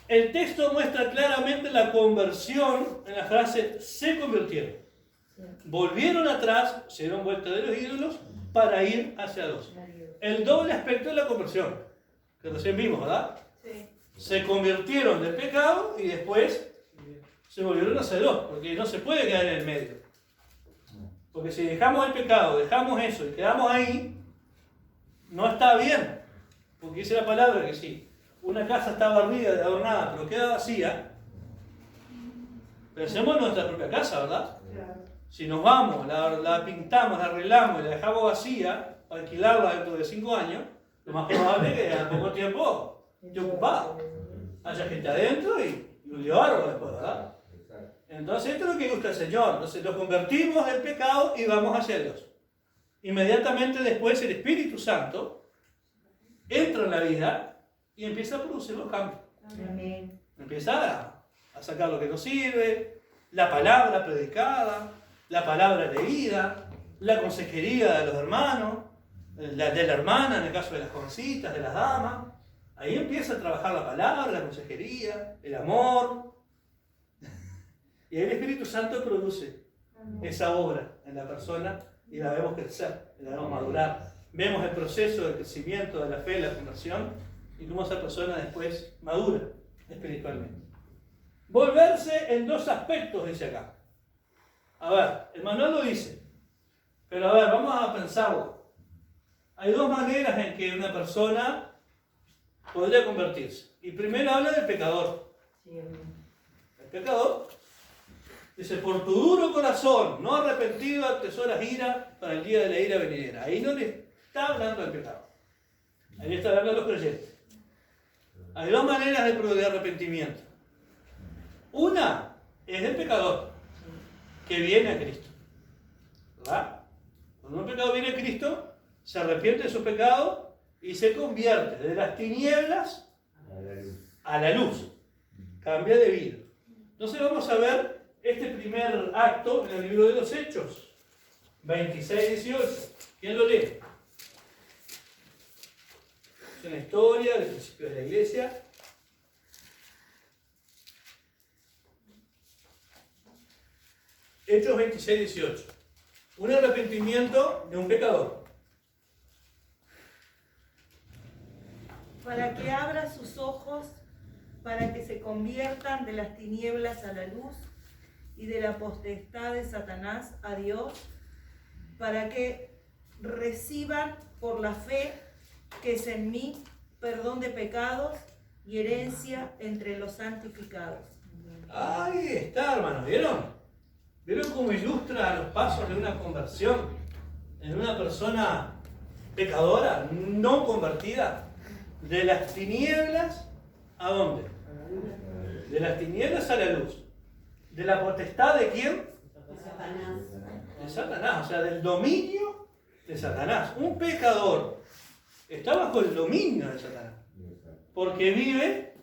El texto muestra claramente la conversión en la frase se convirtieron. Volvieron atrás, se dieron vuelta de los ídolos para ir hacia Dios. El doble aspecto de la conversión, que recién vimos, ¿verdad? Sí. Se convirtieron del pecado y después se volvieron hacia Dios, porque no se puede quedar en el medio. Porque si dejamos el pecado, dejamos eso y quedamos ahí, no está bien. Porque dice la palabra que sí, una casa está barrida, adornada, pero queda vacía. Pensemos en nuestra propia casa, ¿verdad? Si nos vamos, la pintamos, la arreglamos y la dejamos vacía, para alquilarla dentro de 5 años, lo más probable es que a poco tiempo esté ocupado. Haya gente adentro y un lío después, ¿verdad? Entonces esto es lo que gusta el Señor. Entonces lo convertimos del pecado y vamos hacia Dios. Inmediatamente después el Espíritu Santo entra en la vida y empieza a producir los cambios. Amén. Empieza a sacar lo que nos sirve, la palabra predicada, la palabra leída, la consejería de los hermanos, de la hermana en el caso de las jovencitas, de las damas. Ahí empieza a trabajar la palabra, la consejería, el amor. Y ahí el Espíritu Santo produce esa obra en la persona y la vemos crecer, la vemos madurar. Vemos el proceso de crecimiento de la fe, la conversión y cómo esa persona después madura espiritualmente. Volverse en 2 aspectos, dice acá. A ver, el manual lo dice, pero a ver, vamos a pensarlo. Hay 2 maneras en que una persona podría convertirse. Y primero habla del pecador. El pecador dice, por tu duro corazón, no arrepentido, atesoras ira para el día de la ira venidera. Ahí no le está hablando del pecado. Ahí está hablando de los creyentes. Hay 2 maneras de arrepentimiento. Una es el pecador que viene a Cristo. ¿Verdad? Cuando un pecador viene a Cristo, se arrepiente de su pecado y se convierte de las tinieblas a la luz. Cambia de vida. Entonces vamos a ver este primer acto en el libro de los Hechos, 26-18. ¿Quién lo lee? Es una historia del principio de la iglesia. Hechos 26-18. Un arrepentimiento de un pecador. Para que abra sus ojos, para que se conviertan de las tinieblas a la luz y de la potestad de Satanás a Dios, para que reciban por la fe que es en mí perdón de pecados y herencia entre los santificados. Ahí está, hermanos, ¿vieron? ¿Vieron cómo ilustra los pasos de una conversión en una persona pecadora, no convertida? De las tinieblas, ¿a dónde? De las tinieblas a la luz. ¿De la potestad de quién? De Satanás. De Satanás, o sea, del dominio de Satanás. Un pecador está bajo el dominio de Satanás, porque vive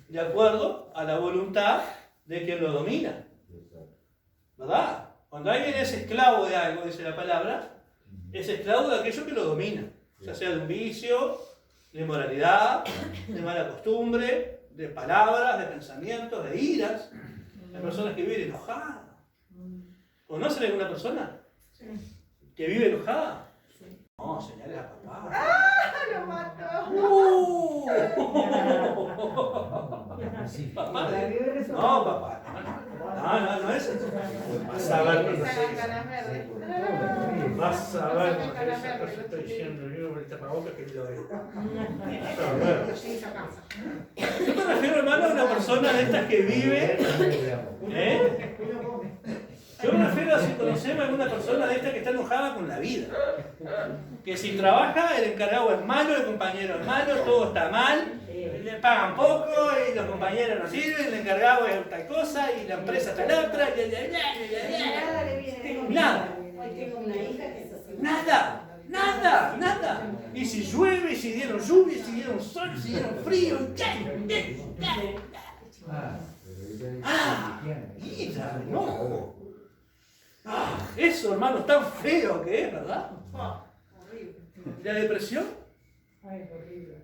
de acuerdo a la voluntad de quien lo domina. ¿Verdad? Cuando alguien es esclavo de algo, dice la palabra, es esclavo de aquello que lo domina, ya sea de un vicio, de inmoralidad, de mala costumbre, de palabras, de pensamientos, de iras. Hay personas que viven enojadas. ¿Conocen alguna persona que vive enojada? No, señales a papá. ¡Ah, lo mató! ¿Papá? No, papá. No es eso. Vas a ver. Vas a ver lo que estoy diciendo yo por el tapabocas que lo veo. Yo me refiero, hermano, a una persona de estas que vive. Yo me refiero a si conocemos a alguna persona de estas que está enojada con la vida. Que si trabaja, el encargado es malo, el compañero es malo, todo está mal, le pagan poco y los compañeros no sirven, el encargado es tal cosa y la empresa está la otra. Nada. Hoy tengo una hija que es así. Nada. Y si llueve, si dieron lluvia, si dieron sol, si dieron frío. Mira, no. Eso, hermano, tan feo que es, ¿verdad? ¿La depresión? Ay, horrible.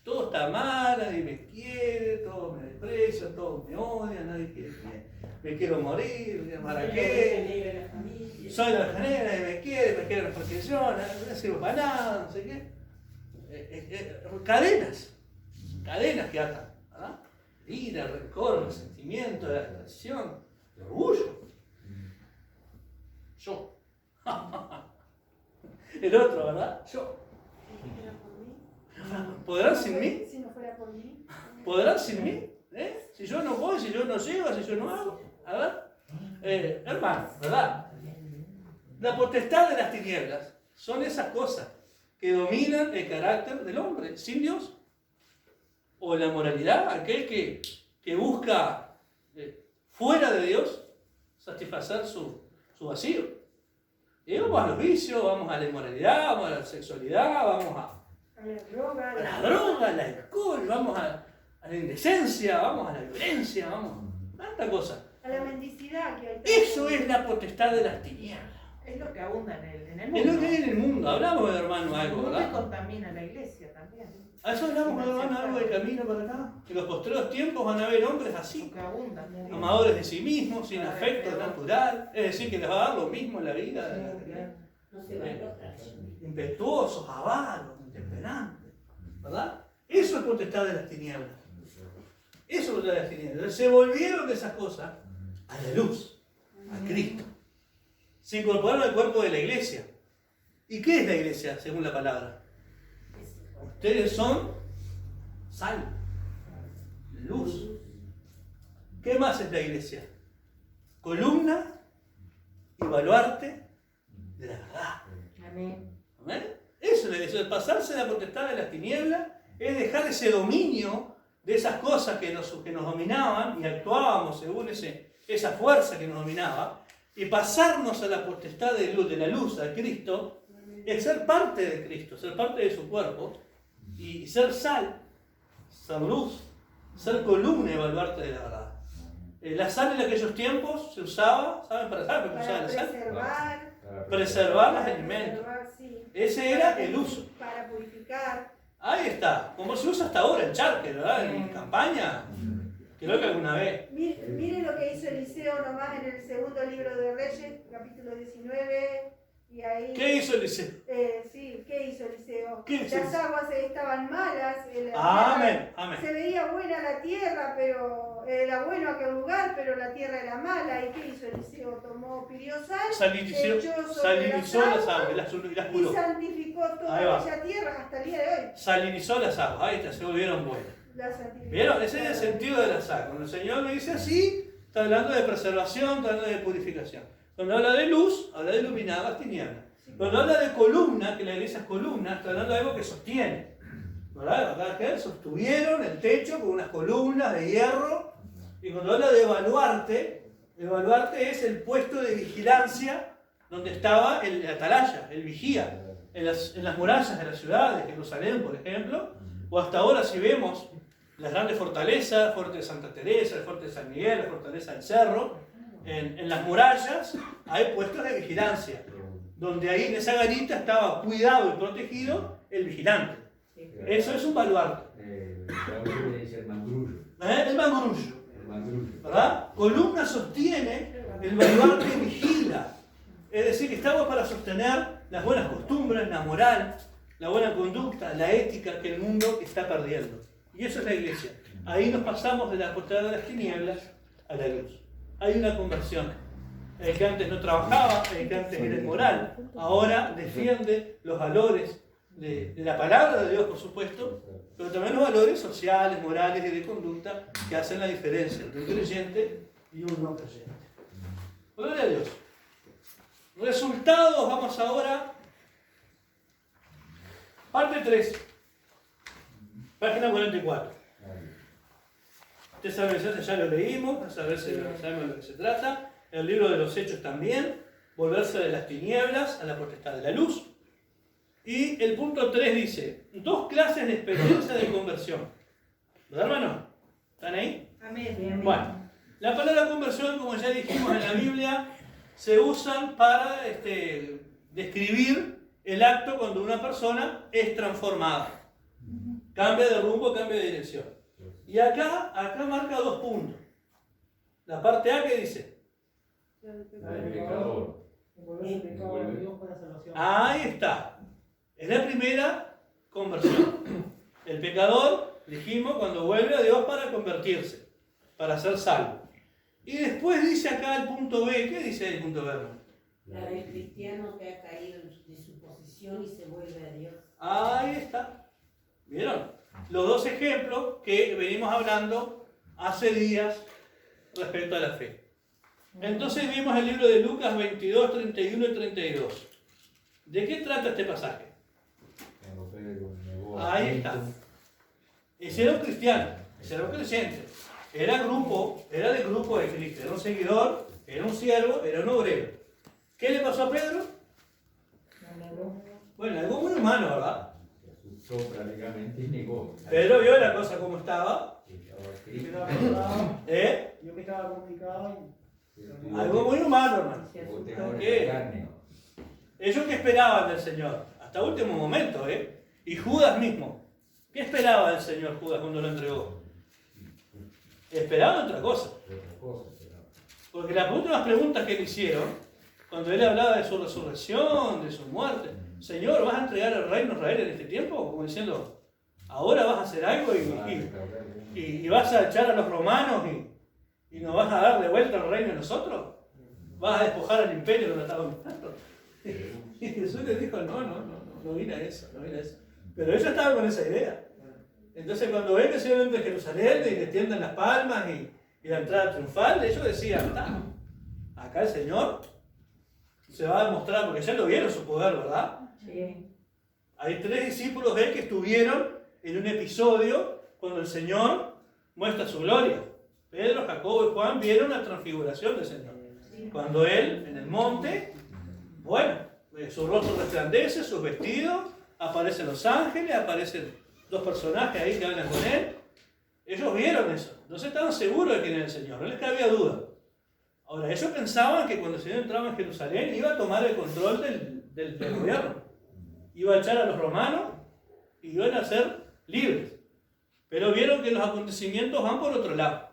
Todo está mal, nadie me quiere, todos me desprecian, todos me odian, nadie quiere me quiero morir, ¿para qué? Soy la janera, nadie me quiere la protección, no sirvo para nada, no sé qué. Cadenas que atan, ¿verdad? Ira, rencor, resentimiento, la traición, el orgullo. Yo. El otro, ¿verdad? Yo. ¿Podrán sin mí? Si no fuera por mí. ¿Podrán sin mí? Si yo no voy, si yo no llego, si yo no hago. A ver. hermano, ¿verdad? La potestad de las tinieblas son esas cosas que dominan el carácter del hombre, sin Dios. O la moralidad, aquel que busca fuera de Dios satisfacer su vacío. Y vamos a los vicios, vamos a la inmoralidad, vamos a la sexualidad, vamos A la droga. a la droga, al alcohol, vamos a la indecencia, vamos a la violencia, vamos a tanta cosa. A la mendicidad que hay. Eso es la potestad de las tinieblas. Es lo que abunda en el Es mundo. lo que hay en el mundo. Hablamos de hermano algo, ¿Cómo ¿verdad? te contamina la iglesia también? A eso hablamos de hermano algo de camino para acá. En los postreros tiempos van a haber hombres así, Lo que abunda. amadores de sí mismos, sin afecto natural, es decir, que les va a dar lo mismo en la vida, No se valora. impetuosos, avaros, intemperantes, ¿verdad? Eso es potestad de las tinieblas. Eso es potestad de las tinieblas. Se volvieron de esas cosas a la luz, a Cristo. Se incorporaron al cuerpo de la iglesia. ¿Y qué es la iglesia, según la palabra? Ustedes son sal, luz. ¿Qué más es la iglesia? Columna y baluarte de la verdad. Amén. ¿Amén? Eso es la iglesia. Pasarse de la potestad de las tinieblas es dejar ese dominio de esas cosas que nos dominaban y actuábamos según esa fuerza que nos dominaba, y pasarnos a la potestad de la luz, a Cristo, es ser parte de Cristo, ser parte de su cuerpo, y ser sal, ser luz, ser columna y baluarte de la verdad. La sal en aquellos tiempos se usaba, ¿saben para qué se usaba la sal? preservar. Preservar los Para alimentos. preservar, sí. Ese era el uso. Para purificar. Ahí está, como se usa hasta ahora en charque, ¿verdad? En campaña, creo que alguna vez. Mire lo que hizo Eliseo nomás en el segundo libro de Reyes, capítulo 19, y ahí... ¿Qué hizo Eliseo? Sí, ¿qué hizo Eliseo? ¿Qué hizo Las Eliseo? aguas estaban malas, Amén, se amén. veía buena la tierra, pero era bueno aquel lugar, pero la tierra era mala. ¿Y qué hizo Eliseo? Pidió sal, Salinizó las aguas, las y curó. santificó Ahí va. toda aquella tierra hasta el día de hoy. Salinizó las aguas, ahí está, se volvieron buenas. La santificó. ¿Vieron? Ese es el sentido de la sal. Cuando el Señor lo dice así, está hablando de preservación, está hablando de purificación. Cuando habla de luz, habla de iluminar las tinieblas. Cuando habla de columna, que la iglesia es columna, está hablando de algo que sostiene. ¿Verdad? Acá que sostuvieron el techo con unas columnas de hierro. Y cuando habla de baluarte, el baluarte es el puesto de vigilancia donde estaba el atalaya, el vigía, en las murallas de la ciudad de Jerusalén, por ejemplo, o hasta ahora si vemos las grandes fortalezas, el fuerte de Santa Teresa, el fuerte de San Miguel, la fortaleza del Cerro, en las murallas hay puestos de vigilancia, donde ahí en esa garita estaba cuidado y protegido el vigilante. Eso es un baluarte. El mangrullo. El mangrullo. El mangrullo. ¿Verdad? Columna sostiene, el baluarte vigila. Es decir, que estamos para sostener las buenas costumbres, la moral, la buena conducta, la ética que el mundo está perdiendo. Y eso es la iglesia. Ahí nos pasamos de la potestad de las tinieblas a la luz. Hay una conversión. El que antes no trabajaba, el que antes era inmoral, ahora defiende los valores de la palabra de Dios, por supuesto, pero también los valores sociales, morales y de conducta que hacen la diferencia entre un creyente y un no creyente. Gloria a Dios. Resultados, vamos ahora. Parte 3. Página 44. Ustedes saben, ya lo leímos, a saber si sabemos de lo que se trata. El libro de los Hechos también. Volverse de las tinieblas a la potestad de la luz. Y el punto 3 dice, 2 clases de experiencia de conversión. ¿Verdad, hermano? ¿Están ahí? Amén. Bueno, la palabra conversión, como ya dijimos en la Biblia, se usan para describir el acto cuando una persona es transformada. Cambia de rumbo, cambia de dirección. Y acá marca 2 puntos. La parte A que dice. La del pecador. Ahí está. Es la primera conversión. El pecador, dijimos, cuando vuelve a Dios para convertirse, para ser salvo. Y después dice acá el punto B. ¿Qué dice el punto B, hermano? La del cristiano que ha caído de su posición y se vuelve a Dios. Ahí está. ¿Vieron? Los 2 ejemplos que venimos hablando hace días respecto a la fe. Entonces vimos el libro de Lucas 22, 31 y 32. ¿De qué trata este pasaje? Cuando Pedro negó a Ahí Cristo, está. Ese era un cristiano, ese era un creyente. Era del grupo de Cristo. Era un seguidor, era un siervo, era un obrero. ¿Qué le pasó a Pedro? Bueno, algo muy humano, ¿verdad? se asustó prácticamente y negó. Pedro vio la cosa como estaba. Que estaba Yo que escrito. estaba complicado, ¿Eh? yo que estaba complicado Algo muy humano, hermano. Se Vos te asustó. mueres ¿Qué? de carne. Ellos que esperaban del Señor, hasta último momento, ¿eh? Y Judas mismo. ¿Qué esperaba del Señor Judas cuando lo entregó? Esperaban otra cosa. Otra cosa, pero Porque las últimas preguntas que le hicieron, cuando él hablaba de su resurrección, de su muerte, Señor, ¿vas a entregar el reino a Israel en este tiempo? Como diciendo, ahora vas a hacer algo y vas a echar a los romanos y nos vas a dar de vuelta el reino a nosotros. ¿Vas a despojar al imperio que nos estaba dominando? Y Jesús les dijo, no vine a eso, no vine a eso. Pero ellos estaban con esa idea. Entonces cuando ven que el Señor entra a Jerusalén y le tiendan las palmas y la entrada triunfal, ellos decían, está, acá el Señor se va a demostrar, porque ya lo vieron su poder, ¿verdad? Sí. Hay 3 discípulos de él que estuvieron en un episodio cuando el Señor muestra su gloria. Pedro, Jacobo y Juan vieron la transfiguración del Señor. Cuando él, en el monte, bueno, su rostro resplandece, sus vestidos, aparecen los ángeles, aparecen 2 personajes ahí que hablan con él. Ellos vieron eso, no se estaban seguros de quién era el Señor, no les cabía duda. Ahora, ellos pensaban que cuando el Señor entraba en Jerusalén iba a tomar el control del gobierno. Iba a echar a los romanos y iban a ser libres. Pero vieron que los acontecimientos van por otro lado.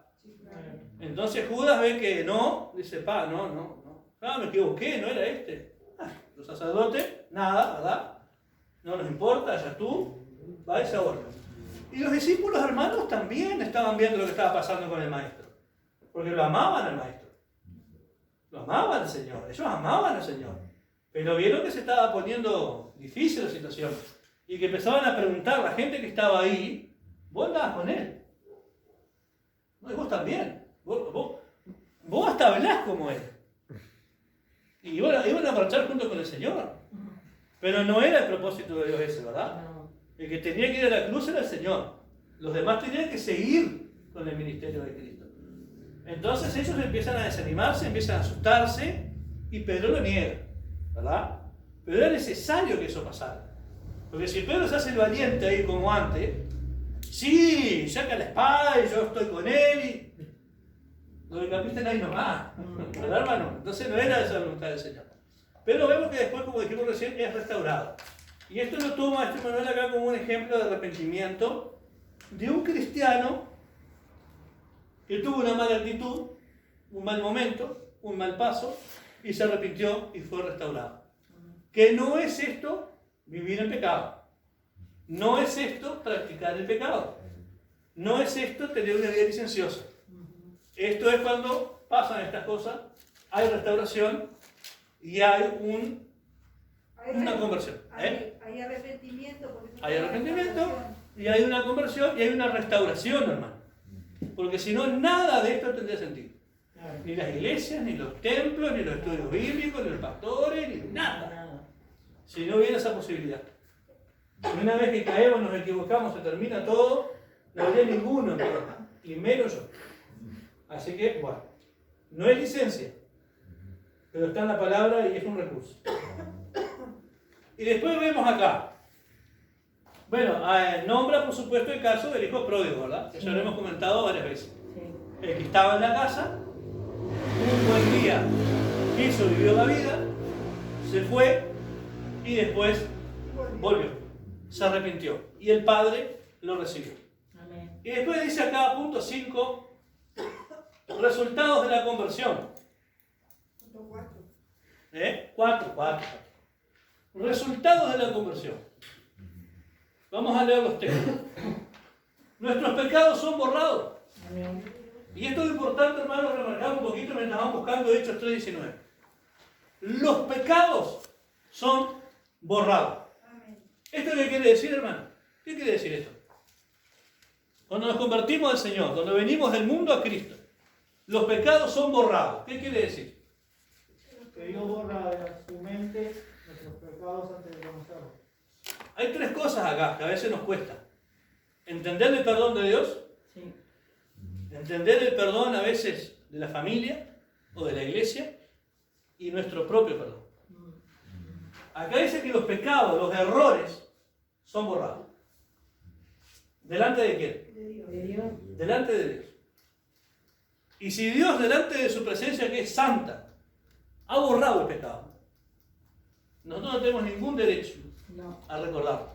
Entonces Judas ve que no, dice, no. Me equivoqué, no era este. Los sacerdotes, nada, ¿verdad? No nos importa, ya tú, va a esa orden. Y los discípulos hermanos también estaban viendo lo que estaba pasando con el maestro. Porque lo amaban al maestro. Lo amaban al Señor, ellos amaban al Señor. Pero vieron que se estaba poniendo difícil la situación. Y que empezaban a preguntar, la gente que estaba ahí, vos andabas con él. No, y vos también. Vos hasta hablás como él. Y iban a marchar junto con el Señor. Pero no era el propósito de Dios ese, ¿verdad? No. El que tenía que ir a la cruz era el Señor. Los demás tenían que seguir con el ministerio de Cristo. Entonces ellos empiezan a desanimarse, empiezan a asustarse y Pedro lo niega, ¿verdad? Pero era necesario que eso pasara. Porque si Pedro se hace el valiente ahí como antes, sí, saca la espada y yo estoy con él y lo decapiten ahí nomás, ¿verdad, hermano? Entonces no era esa la voluntad del Señor. Pero vemos que después, como dijimos recién, es restaurado. Y esto lo toma este Manuel acá como un ejemplo de arrepentimiento de un cristiano que tuvo una mala actitud, un mal momento, un mal paso, y se arrepintió y fue restaurado. Que no es esto vivir en pecado. No es esto practicar el pecado. No es esto tener una vida licenciosa. Esto es cuando pasan estas cosas, hay restauración y hay una conversión. Hay arrepentimiento. Porque Hay arrepentimiento y hay una conversión y hay una restauración, hermano. Porque si no, nada de esto tendría sentido. Ni las iglesias, ni los templos, ni los estudios bíblicos, ni los pastores, ni nada. Si no hubiera esa posibilidad. Y una vez que caemos, nos equivocamos, se termina todo, no habría ninguno en todo, y menos yo. Así que, bueno, no es licencia, pero está en la palabra y es un recurso. Y después vemos acá. Bueno, nombra por supuesto el caso del hijo pródigo, ¿verdad? Que ya lo hemos comentado varias veces. Sí. El que estaba en la casa, un buen día quiso, vivió la vida, se fue y después volvió, se arrepintió y el padre lo recibió. Amén. Y después dice acá, punto 5, resultados de la conversión. 4. Resultados de la conversión. Vamos a leer los textos. Nuestros pecados son borrados. Amén. Y esto es importante, hermano, remarcar un poquito mientras vamos buscando Hechos 3:19. Los pecados son borrados. ¿Esto qué quiere decir, hermano? ¿Qué quiere decir esto? Cuando nos convertimos al Señor, cuando venimos del mundo a Cristo, los pecados son borrados. ¿Qué quiere decir? Que Dios borra de su mente nuestros pecados antes de conocerlos. Hay tres cosas acá que a veces nos cuesta. Entender el perdón de Dios, Sí. entender el perdón a veces de la familia o de la iglesia y nuestro propio perdón. Acá dice que los pecados, los errores son borrados. ¿Delante de quién? De Dios. Delante de Dios. Y si Dios, delante de su presencia que es santa, ha borrado el pecado, nosotros no tenemos ningún derecho No. a recordarlo.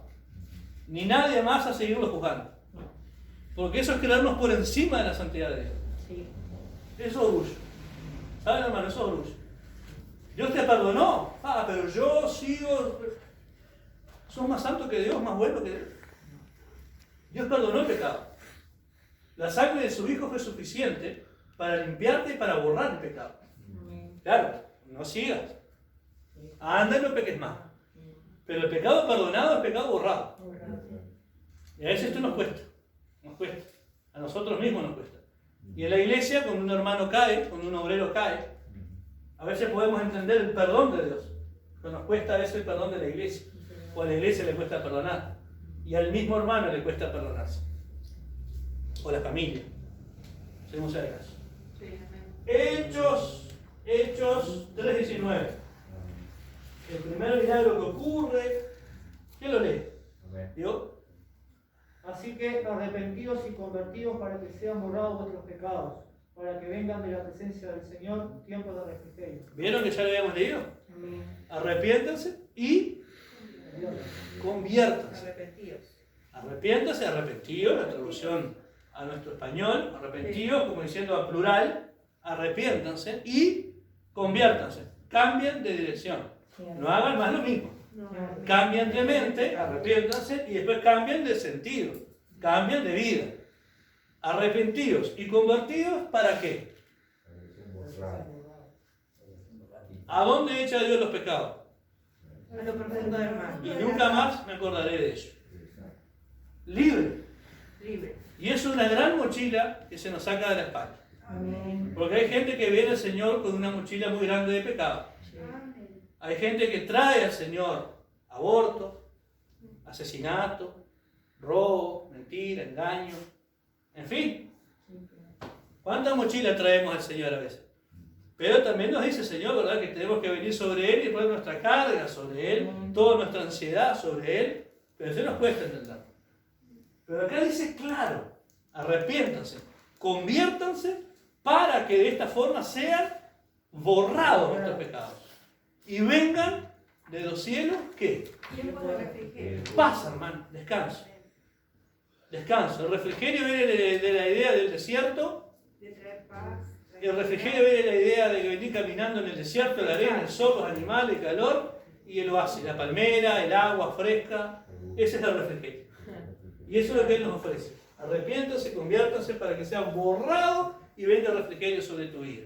Ni nadie más a seguirlo juzgando. Porque eso es creernos por encima de la santidad de Dios. Sí. Eso es orgullo. ¿Saben, hermano? Eso es orgullo. Dios te perdonó. Ah, pero yo sigo. ¿Sos más santo que Dios? ¿Más bueno que Dios? Dios perdonó el pecado. La sangre de su Hijo fue suficiente para limpiarte y para borrar el pecado. Claro, no sigas. Anda y no peques más. Pero el pecado perdonado es pecado borrado. Y a veces esto nos cuesta. Nos cuesta. A nosotros mismos nos cuesta. Y en la iglesia, cuando un hermano cae, cuando un obrero cae, a veces podemos entender el perdón de Dios. Pero nos cuesta a veces el perdón de la iglesia. O a la iglesia le cuesta perdonar. Y al mismo hermano le cuesta perdonarse. O a la familia. Seguimos al caso. Hechos 3:19. El primer milagro que ocurre. ¿Quién lo lee? ¿Digo? Así que arrepentidos y convertidos para que sean borrados vuestros pecados, para que vengan de la presencia del Señor tiempos de refrigerio. ¿Vieron que ya lo habíamos leído? Amén. Arrepiéntanse y conviértanse. Arrepentidos. Arrepiéntanse, arrepentidos, la traducción a nuestro español, arrepentidos, como diciendo a plural, arrepiéntanse y conviértanse. Cambien de dirección. No hagan más lo mismo. Cambian de mente, arrepiéntanse y después cambian de sentido, cambian de vida. Arrepentidos y convertidos, ¿para qué? ¿A dónde echa Dios los pecados? A lo profundo del mar. Y nunca más me acordaré de ello. Libre. Libre. Y es una gran mochila que se nos saca de la espalda. Amén. Porque hay gente que viene al Señor con una mochila muy grande de pecado. Hay gente que trae al Señor aborto, asesinato, robo, mentira, engaño, en fin. ¿Cuántas mochilas traemos al Señor a veces? Pero también nos dice el Señor, ¿verdad?, que tenemos que venir sobre Él y poner nuestra carga sobre Él, toda nuestra ansiedad sobre Él, pero eso nos cuesta entenderlo. Pero acá dice claro, arrepiéntanse, conviértanse para que de esta forma sean borrados nuestros pecados. Y vengan de los cielos, ¿qué? Tiempos de refrigerio. Paz, hermano, descanso. Descanso. El refrigerio viene de la idea del desierto. De traer paz. El refrigerio viene de la idea de venir caminando en el desierto, la arena, el sol, los animales, el calor y el oasis, la palmera, el agua fresca. Ese es el refrigerio. Y eso es lo que Él nos ofrece. Arrepiéntanse, conviértanse para que sean borrados y venga el refrigerio sobre tu vida.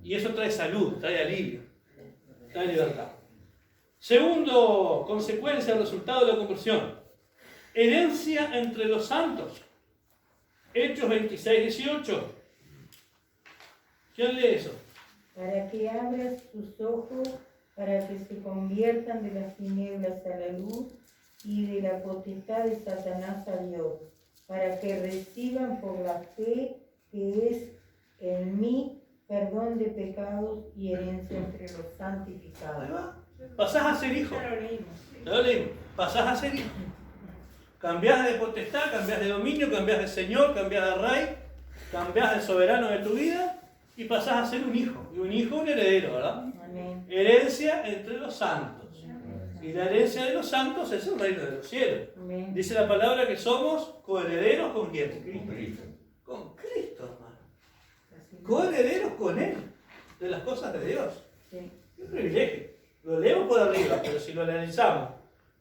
Y eso trae salud, trae alivio, trae libertad. Segundo, consecuencia, resultado de la conversión. Herencia entre los santos. Hechos 26:18. ¿Quién lee eso? Para que abras tus ojos, para que se conviertan de las tinieblas a la luz y de la potestad de Satanás a Dios, para que reciban por la fe que es en mí perdón de pecados y herencia entre los Ahí santificados. va. Pasás a ser hijo. Ya lo leímos. Ya lo leímos. Pasás a ser hijo. Cambiás de potestad, cambiás de dominio, cambiás de señor, cambiás de rey, cambiás de soberano de tu vida y pasás a ser un hijo. Y un hijo, un heredero, ¿verdad? Amén. Herencia entre los santos. Y la herencia de los santos es el reino de los cielos. Amén. Dice la palabra que somos coherederos con quién? Cristo. Con Cristo, hermano. Coherederos con Él, de las cosas de Dios. Sí. Qué privilegio. Lo leemos por arriba, pero si lo analizamos,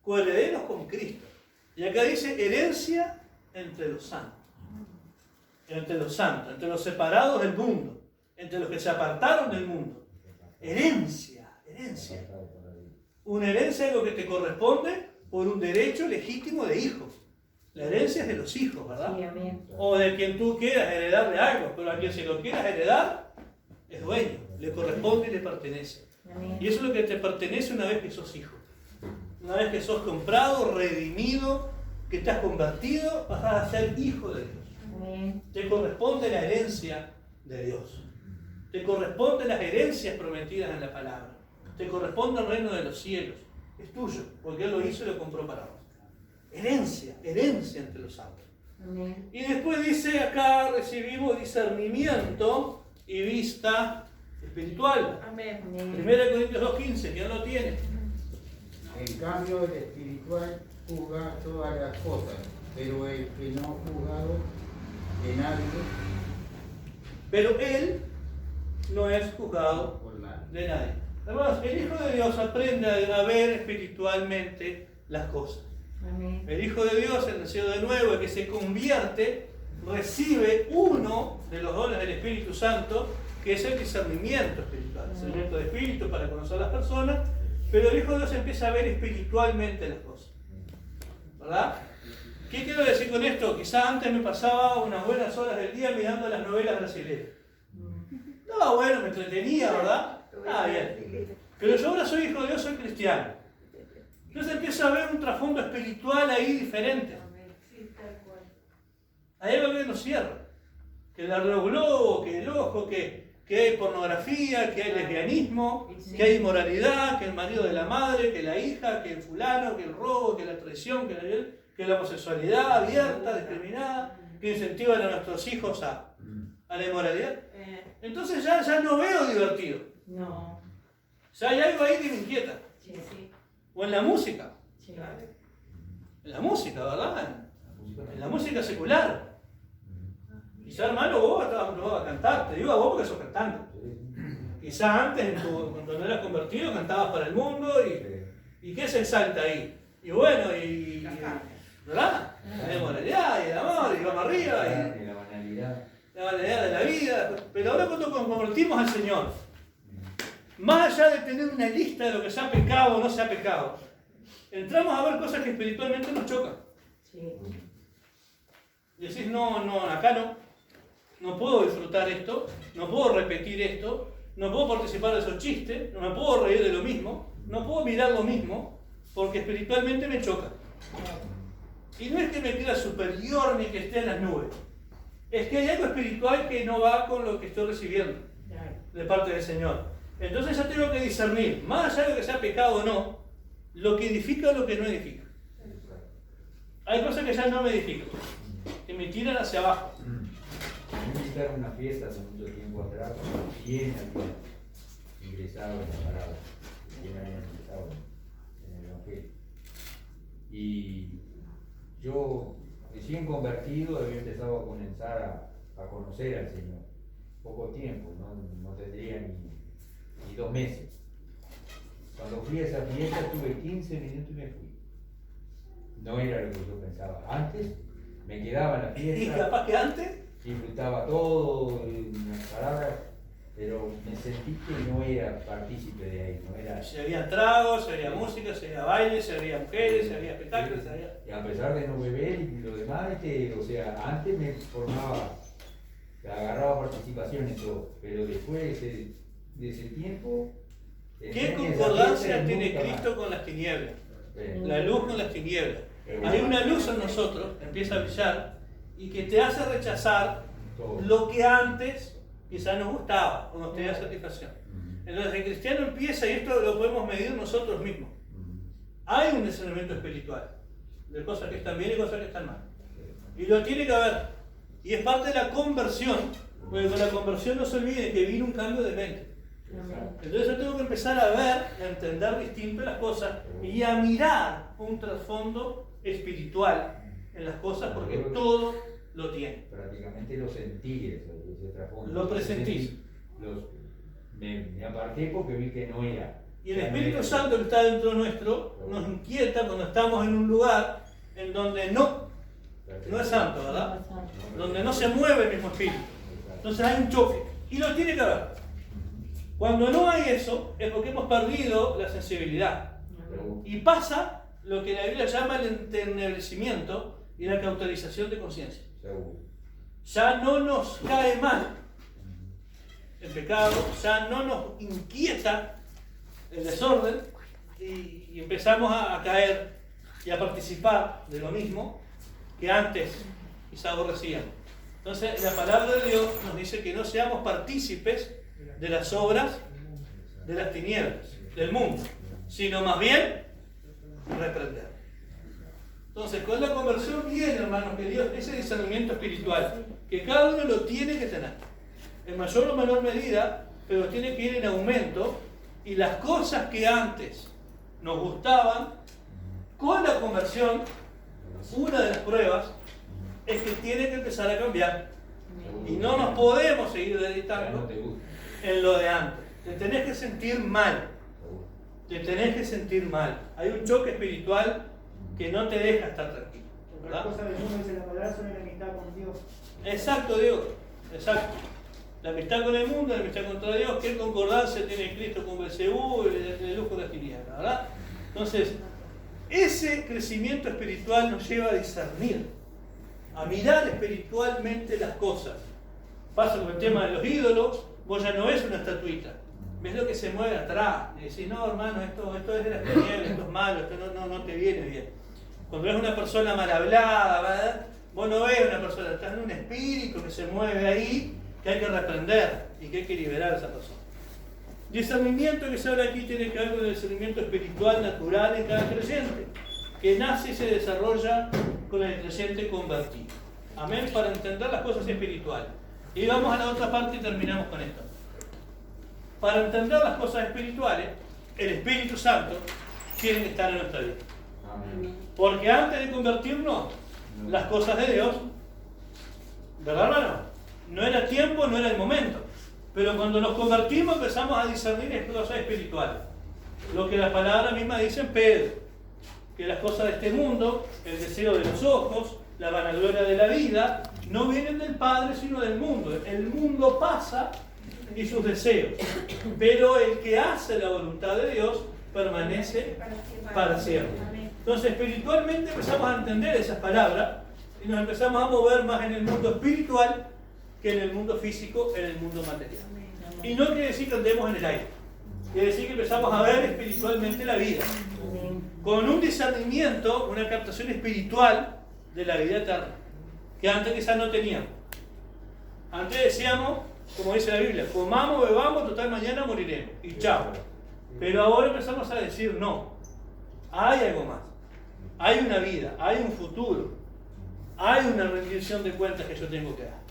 coherederos con Cristo. Y acá dice herencia entre los santos. Entre los santos, entre los separados del mundo, entre los que se apartaron del mundo. Herencia, herencia. Una herencia es lo que te corresponde por un derecho legítimo de hijo. La herencia es de los hijos, ¿verdad? Sí, amén. O de quien tú quieras heredarle algo, pero a quien se lo quieras heredar es dueño, le corresponde y le pertenece. Amén. Y eso es lo que te pertenece una vez que sos hijo. Una vez que sos comprado, redimido, que te has convertido, vas a ser hijo de Dios. Amén. Te corresponde la herencia de Dios. Te corresponden las herencias prometidas en la palabra. Te corresponde el reino de los cielos. Es tuyo, porque Él lo hizo y lo compró para vos. Herencia entre los santos. Amén. Y después dice acá, recibimos discernimiento y vista espiritual. Amén. Amén. 1 Corintios 2:15, ¿quién lo tiene? En cambio, el espiritual juzga todas las cosas, pero el que no ha juzgado de nadie Pero Él no es juzgado por nada. de nadie. Hermanos, el Hijo de Dios aprende a ver espiritualmente las cosas. Amén. El Hijo de Dios, el nacido de nuevo, el que se convierte, recibe uno de los dones del Espíritu Santo, que es el discernimiento espiritual, el discernimiento de espíritu para conocer a las personas, pero el Hijo de Dios empieza a ver espiritualmente las cosas. ¿Verdad? ¿Qué quiero decir con esto? Quizá antes me pasaba unas buenas horas del día mirando las novelas brasileñas. No, bueno, me entretenía, ¿verdad? Ah, bien. Pero yo ahora soy hijo de Dios, soy cristiano. Entonces empiezo a ver un trasfondo espiritual ahí diferente. Sí, tal cual. Hay algo que nos cierra. Que el globo, que el ojo, que hay pornografía, que hay lesbianismo, que hay inmoralidad, que el marido de la madre, que la hija, que el fulano, que el robo, que la traición, que la homosexualidad abierta, discriminada, que incentivan a nuestros hijos a la inmoralidad. Entonces ya no veo divertido. No. Ya hay algo ahí que me inquieta. Sí, sí. O en la música. Sí. En la música, ¿verdad? En la música secular. Quizá, hermano, vos vas a cantar. Te digo a vos porque sos cantante. Quizá antes, cuando no eras convertido, cantabas para el mundo y ¿qué se exalta ahí? Y bueno, ¿verdad? La inmoralidad y el amor y vamos arriba Y la banalidad. la vanidad de la vida. Pero ahora cuando convertimos al Señor, más allá de tener una lista de lo que se ha pecado o no se ha pecado, entramos a ver cosas que espiritualmente nos chocan. Sí. Y decís, no, acá no puedo disfrutar esto, no puedo repetir esto, no puedo participar de esos chistes, no me puedo reír de lo mismo, no puedo mirar lo mismo, porque espiritualmente me choca. Y no es que me crea superior ni que esté en las nubes, es que hay algo espiritual que no va con lo que estoy recibiendo de parte del Señor. Entonces ya tengo que discernir, más allá de que sea pecado o no, lo que edifica o lo que no edifica. Hay cosas que ya no me edifican, que me tiran hacia abajo. A mí me invitaron a una fiesta hace mucho tiempo atrás, bien había ingresado en la palabra, bien había ingresado en el Evangelio. Y yo, recién convertido, había empezado a comenzar a conocer al Señor. Poco tiempo, no tendría ni 2 meses. Cuando fui a esa fiesta estuve 15 minutos y me fui. No era lo que yo pensaba. Antes me quedaba en la Y fiesta, capaz que antes, disfrutaba todo, en las palabras, pero me sentí que no era partícipe de ahí, no era. si había tragos, si había música, si había baile, si había mujeres, si había espectáculos, si había... Y a pesar de no beber y lo demás, o sea, antes me formaba, agarraba participación en todo, pero después de ese tiempo. ¿Qué concordancia tiene Cristo con las tinieblas? La luz con las tinieblas. Hay una luz en nosotros, empieza a brillar, y que te hace rechazar lo que antes quizás nos gustaba o nos tenía satisfacción. Entonces el cristiano empieza, y esto lo podemos medir nosotros mismos. Hay un discernimiento espiritual de cosas que están bien y cosas que están mal. Y lo tiene que haber. Y es parte de la conversión, porque con la conversión no se olvide que viene un cambio de mente. Entonces yo tengo que empezar a ver, a entender distinto las cosas y a mirar un trasfondo espiritual en las cosas, porque todo lo tiene. Prácticamente lo sentí, ese trasfondo. Lo presentís. Me aparté porque vi que no era. Y el Espíritu Santo que está dentro nuestro nos inquieta cuando estamos en un lugar en donde no es santo, ¿verdad? Donde no se mueve el mismo Espíritu. Entonces hay un choque. Y lo tiene que haber. Cuando no hay eso, es porque hemos perdido la sensibilidad. Y pasa lo que la Biblia llama el enternecimiento, y la cauterización de conciencia. Seguro. Ya no nos cae mal el pecado, ya no nos inquieta el desorden y empezamos a caer y a participar de lo mismo que antes quizá aborrecíamos. Entonces la palabra de Dios nos dice que no seamos partícipes de las obras de las tinieblas, del mundo, sino más bien reprender. Entonces con la conversión viene, hermanos, que Dios, ese discernimiento espiritual, que cada uno lo tiene que tener, en mayor o menor medida, pero tiene que ir en aumento, y las cosas que antes nos gustaban, con la conversión, una de las pruebas es que tiene que empezar a cambiar. Y no nos podemos seguir dedicando en lo de antes. Te tenés que sentir mal. Te tenés que sentir mal. Hay un choque espiritual que no te deja estar tranquilo. Porque las cosas del mundo, dice la palabra, son enemistad con Dios. Exacto, Diego. Exacto. La amistad con el mundo, la amistad contra Dios, qué concordancia tiene Cristo con Belcebú, el lujo de las tinieblas, ¿verdad? Entonces, ese crecimiento espiritual nos lleva a discernir, a mirar espiritualmente las cosas. Pasa con el tema de los ídolos, vos ya no ves una estatuita, ves lo que se mueve atrás. Y decís, no, hermano, esto es de las tinieblas, esto es malo, esto no te viene bien. Cuando ves una persona mal hablada, ¿verdad? Vos no ves una persona, estás en un espíritu que se mueve ahí, que hay que reprender y que hay que liberar a esa persona. Discernimiento que se habla aquí tiene que ver con el discernimiento espiritual natural en cada creyente, que nace y se desarrolla con el creyente convertido. Amén, para entender las cosas espirituales. Y vamos a la otra parte y terminamos con esto. Para entender las cosas espirituales, el Espíritu Santo tiene que estar en nuestra vida. Amén. Porque antes de convertirnos, las cosas de Dios, ¿verdad, hermano? No era tiempo, no era el momento. Pero cuando nos convertimos empezamos a discernir cosas espirituales. Lo que la palabra misma dice en Pedro, que las cosas de este mundo, el deseo de los ojos, la vanagloria de la vida, no vienen del Padre sino del mundo. El mundo pasa y sus deseos, pero el que hace la voluntad de Dios permanece para siempre. Entonces espiritualmente empezamos a entender esas palabras y nos empezamos a mover más en el mundo espiritual que en el mundo físico, en el mundo material. Y no quiere decir que andemos en el aire, quiere decir que empezamos a ver espiritualmente la vida, con un discernimiento, una captación espiritual de la vida eterna, que antes quizás no teníamos. Antes decíamos, como dice la Biblia, comamos, bebamos, total mañana moriremos, y chao. Pero ahora empezamos a decir, no, hay algo más, hay una vida, hay un futuro, hay una rendición de cuentas que yo tengo que dar.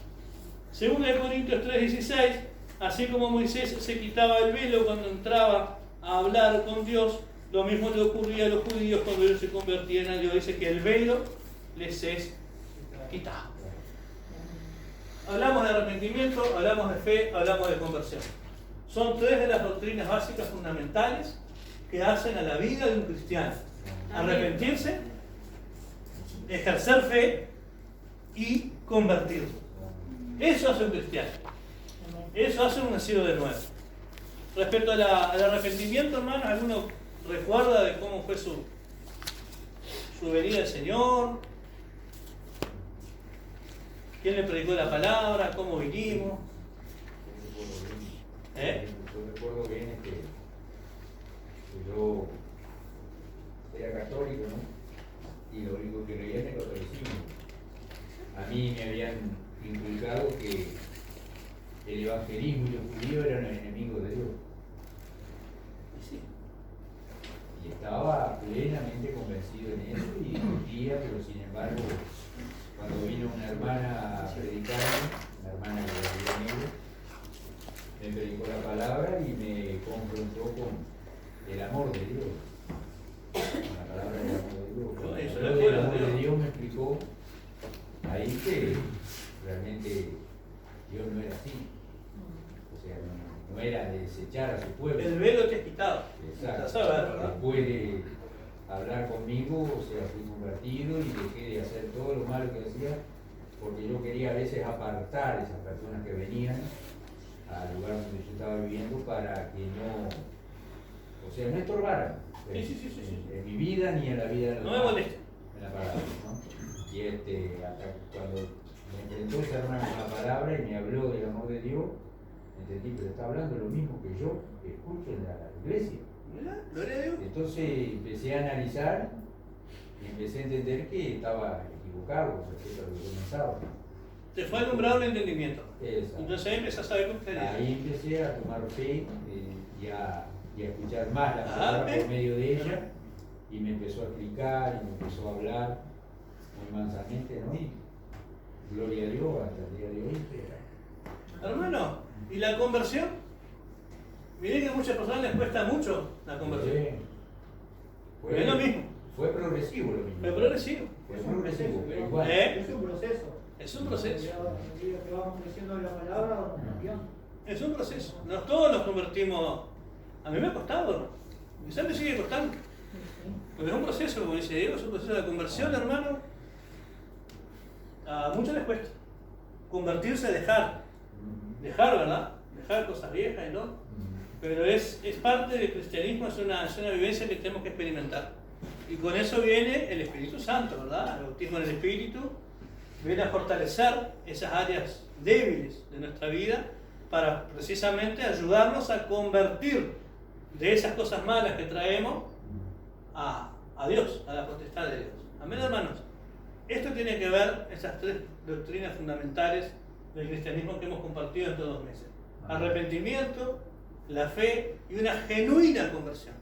Según de Corintios 3:16, así como Moisés se quitaba el velo cuando entraba a hablar con Dios, lo mismo le ocurría a los judíos cuando ellos se convertían a Dios. Dice que el velo les es quitado. Hablamos de arrepentimiento, hablamos de fe, hablamos de conversión. Son tres de las doctrinas básicas fundamentales que hacen a la vida de un cristiano: arrepentirse, ejercer fe y convertirse. Eso hace un cristiano. Eso hace un nacido de nuevo. Respecto al arrepentimiento, hermanos, ¿alguno recuerda de cómo fue su venida al Señor? ¿Quién le predicó la palabra? ¿Cómo vinimos? Yo recuerdo bien que yo era católico, ¿no? Y lo único que creía era el catolicismo. A mí me habían inculcado que el evangelismo y los judíos eran los enemigos de Dios. Sí. Y estaba plenamente convencido en eso y discutía, pero sin embargo, cuando vino una hermana a predicarme, una hermana que era amigo, me predicó la palabra y me confrontó con el amor de Dios. Con la palabra del amor de Dios. Cuando el amor de Dios me explicó ahí que realmente Dios no era así. O sea, no era de desechar a su pueblo. El velo te es quitado. Exacto. Después de hablar conmigo, o sea, fui convertido y dejé de hacer todo lo malo que hacía, porque yo quería a veces apartar a esas personas que venían al lugar donde yo estaba viviendo para que no, o sea, no estorbaran en mi vida ni en la vida de los demás, en la palabra, ¿no? Y hasta cuando me enfrentó esa hermana con la palabra y me habló del amor de Dios, entendí que está hablando lo mismo que yo escucho en la iglesia. Mira, gloria a Dios. Entonces empecé a analizar y empecé a entender que estaba equivocado respecto a lo que yo pensaba. Te fue alumbrado el entendimiento. Exacto. Entonces ahí empezás a ver con claridad. Ahí empecé a tomar fe y a escuchar más la palabra por medio de ella, y me empezó a explicar y me empezó a hablar muy mansamente, ¿no? Y gloria a Dios hasta el día de hoy. Hermano, ¿y la conversión? Miren que a muchas personas les cuesta mucho la conversión. Es lo mismo. Fue progresivo lo mismo. Fue progresivo. Fue progresivo, pero igual. Es un proceso. Es un proceso. A medida que vamos creciendo en la palabra, vamos cambiando. Es un proceso. Todos nos convertimos. A mí me ha costado, ¿no? Quizás me sigue costando. Pero es un proceso, como dice Diego, es un proceso de conversión, hermano. A muchos les cuesta. Convertirse, dejar. Dejar, ¿verdad? Dejar cosas viejas y no. Pero es parte del cristianismo, es una vivencia que tenemos que experimentar. Y con eso viene el Espíritu Santo, ¿verdad? El bautismo en el Espíritu viene a fortalecer esas áreas débiles de nuestra vida para precisamente ayudarnos a convertir de esas cosas malas que traemos a Dios, a la potestad de Dios. Amén, hermanos. Esto tiene que ver, esas tres doctrinas fundamentales del cristianismo que hemos compartido en estos 2 meses. Arrepentimiento, la fe y una genuina conversión.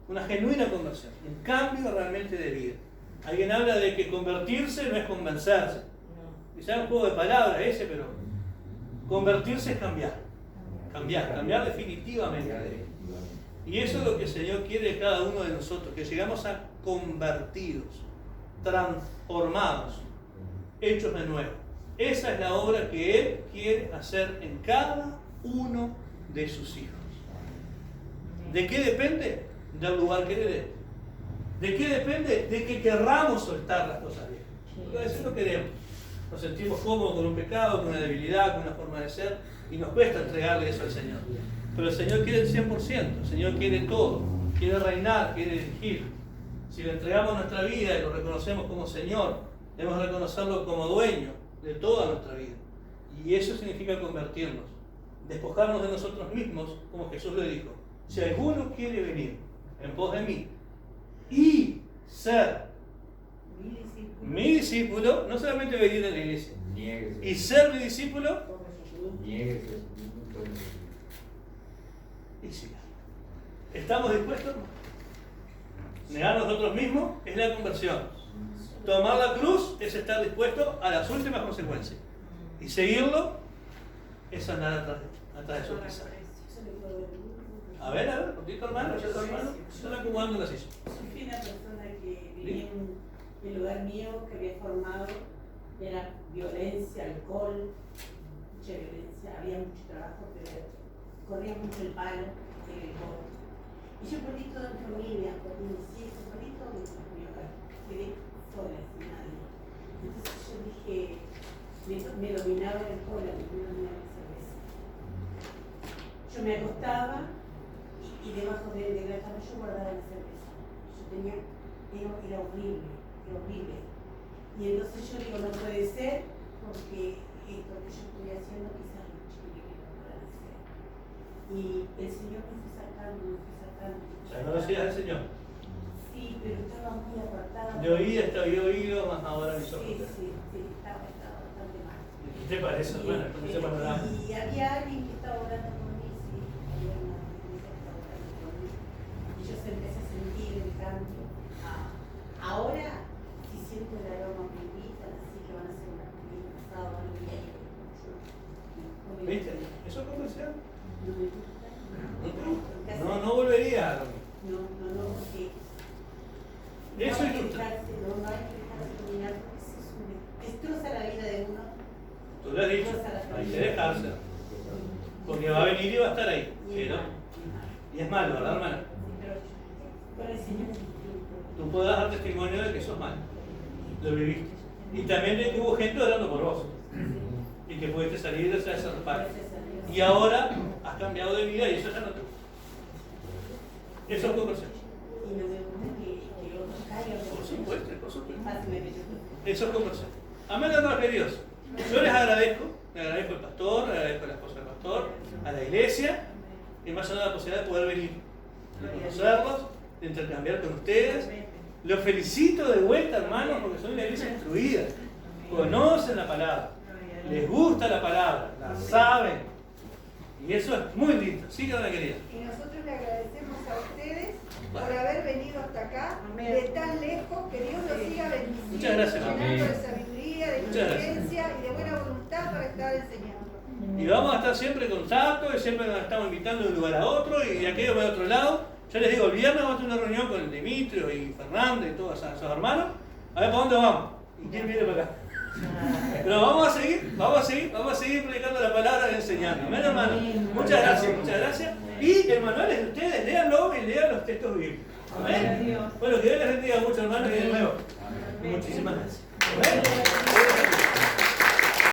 Una genuina conversión, un cambio realmente de vida. Alguien habla de que convertirse no es convencerse. Quizá es un juego de palabras ese, pero convertirse es cambiar. Cambiar definitivamente. Y eso es lo que el Señor quiere de cada uno de nosotros, que llegamos a convertidos, transformados, hechos de nuevo. Esa es la obra que Él quiere hacer en cada uno de sus hijos. ¿De qué depende? Del lugar que le dé. ¿De qué depende? De que querramos soltar las cosas viejas. Porque a veces no queremos. Nos sentimos cómodos con un pecado, con una debilidad, con una forma de ser, y nos cuesta entregarle eso al Señor. Pero el Señor quiere el 100%, el Señor quiere todo, quiere reinar, quiere dirigir. Si le entregamos nuestra vida y lo reconocemos como Señor, debemos reconocerlo como dueño de toda nuestra vida. Y eso significa convertirnos, despojarnos de nosotros mismos, como Jesús le dijo. Si alguno quiere venir en pos de mí y ser mi discípulo, no solamente venir a la iglesia, y ser mi discípulo, y siga. ¿Estamos dispuestos? Negar a nosotros mismos es la conversión. Tomar la cruz es estar dispuesto a las últimas consecuencias. Y seguirlo es andar atrás de su prisa. A ver, contigo hermano, ya tu hermano, están acomodando la silla. Yo fui una persona que vivía en el lugar mío, que había formado, era violencia, alcohol, mucha violencia, había mucho trabajo, pero corría mucho el palo, el alcohol. Y yo perdí toda mi familia, perdí mis hijos, perdí todo mi hogar, quedé sola, sin nadie. Entonces yo dije, me dominaba el alcohol, me dominaba la cerveza. Yo me acostaba y debajo de la cama yo guardaba la cerveza. Era horrible, era horrible. Y entonces yo digo, no puede ser, porque esto que yo estoy haciendo quizás los chicos que no puedan hacer. Y el Señor me fue sacando. Ya no lo hacías el Señor. Sí, pero estaba muy apartada. De oído hasta había oído, más ahora mis ojos. Sí, estaba bastante mal. ¿Qué te parece, hermana, con ese panorama? Y había alguien que estaba orando por mí, sí, había una mujer que estaba orando por mí. Y yo se empecé a sentir el cambio. Ahora, si siento el aroma me invitan, así que van a hacer una comida pasada, van a ir ¿Viste? ¿Eso es conversión? No me gusta. No volvería a lo No, mismo. porque Eso no es hay que justo. dejarse dominar, porque eso destroza la vida de uno. Tú lo has dicho, hay que dejarse. Porque va a venir y va a estar ahí. ¿Sí, no? Y es malo, ¿verdad, hermana? Con el Señor es distinto. Tú podrás dar testimonio de que sos malo. Lo viviste. Y también de que hubo gente orando por vos. Y que pudiste salir de ese reparo. Y ahora has cambiado de vida y eso ya no te gusta. Eso es conversión. Y no me gusta que otros caigan. Por supuesto, por supuesto. Fácilmente yo Eso es conversión. Amén, hermanos queridos. Yo les agradezco al pastor, le agradezco a la esposa del pastor, a la iglesia, que me ha dado la posibilidad de poder venir, de conocerlos, de intercambiar con ustedes. Los felicito de vuelta, hermanos, porque son una iglesia instruida, conocen la palabra, les gusta la palabra, la saben, y eso es muy lindo. Sí, que la querida. Y nosotros le agradecemos a ustedes por haber venido hasta acá, de tan lejos, que Dios los siga bendiciendo, Muchas gracias. llenando de sabiduría, de Muchas gracias. inteligencia y de buena voluntad para estar enseñando. Y vamos a estar siempre en contacto, y siempre nos estamos invitando de un lugar a otro, y de aquello de otro lado. Yo les digo, el viernes vamos a tener una reunión con el Dimitrio y Fernando y todos esos hermanos. A ver, ¿para dónde vamos? ¿Y quién viene para acá? Pero vamos a seguir predicando la palabra y enseñando. Amén, hermano. Muchas gracias. Y el manual es de ustedes, léanlo y lean los textos bíblicos. Amén. Bueno, que Dios les bendiga mucho, hermanos, y de nuevo. Muchísimas gracias. Amén.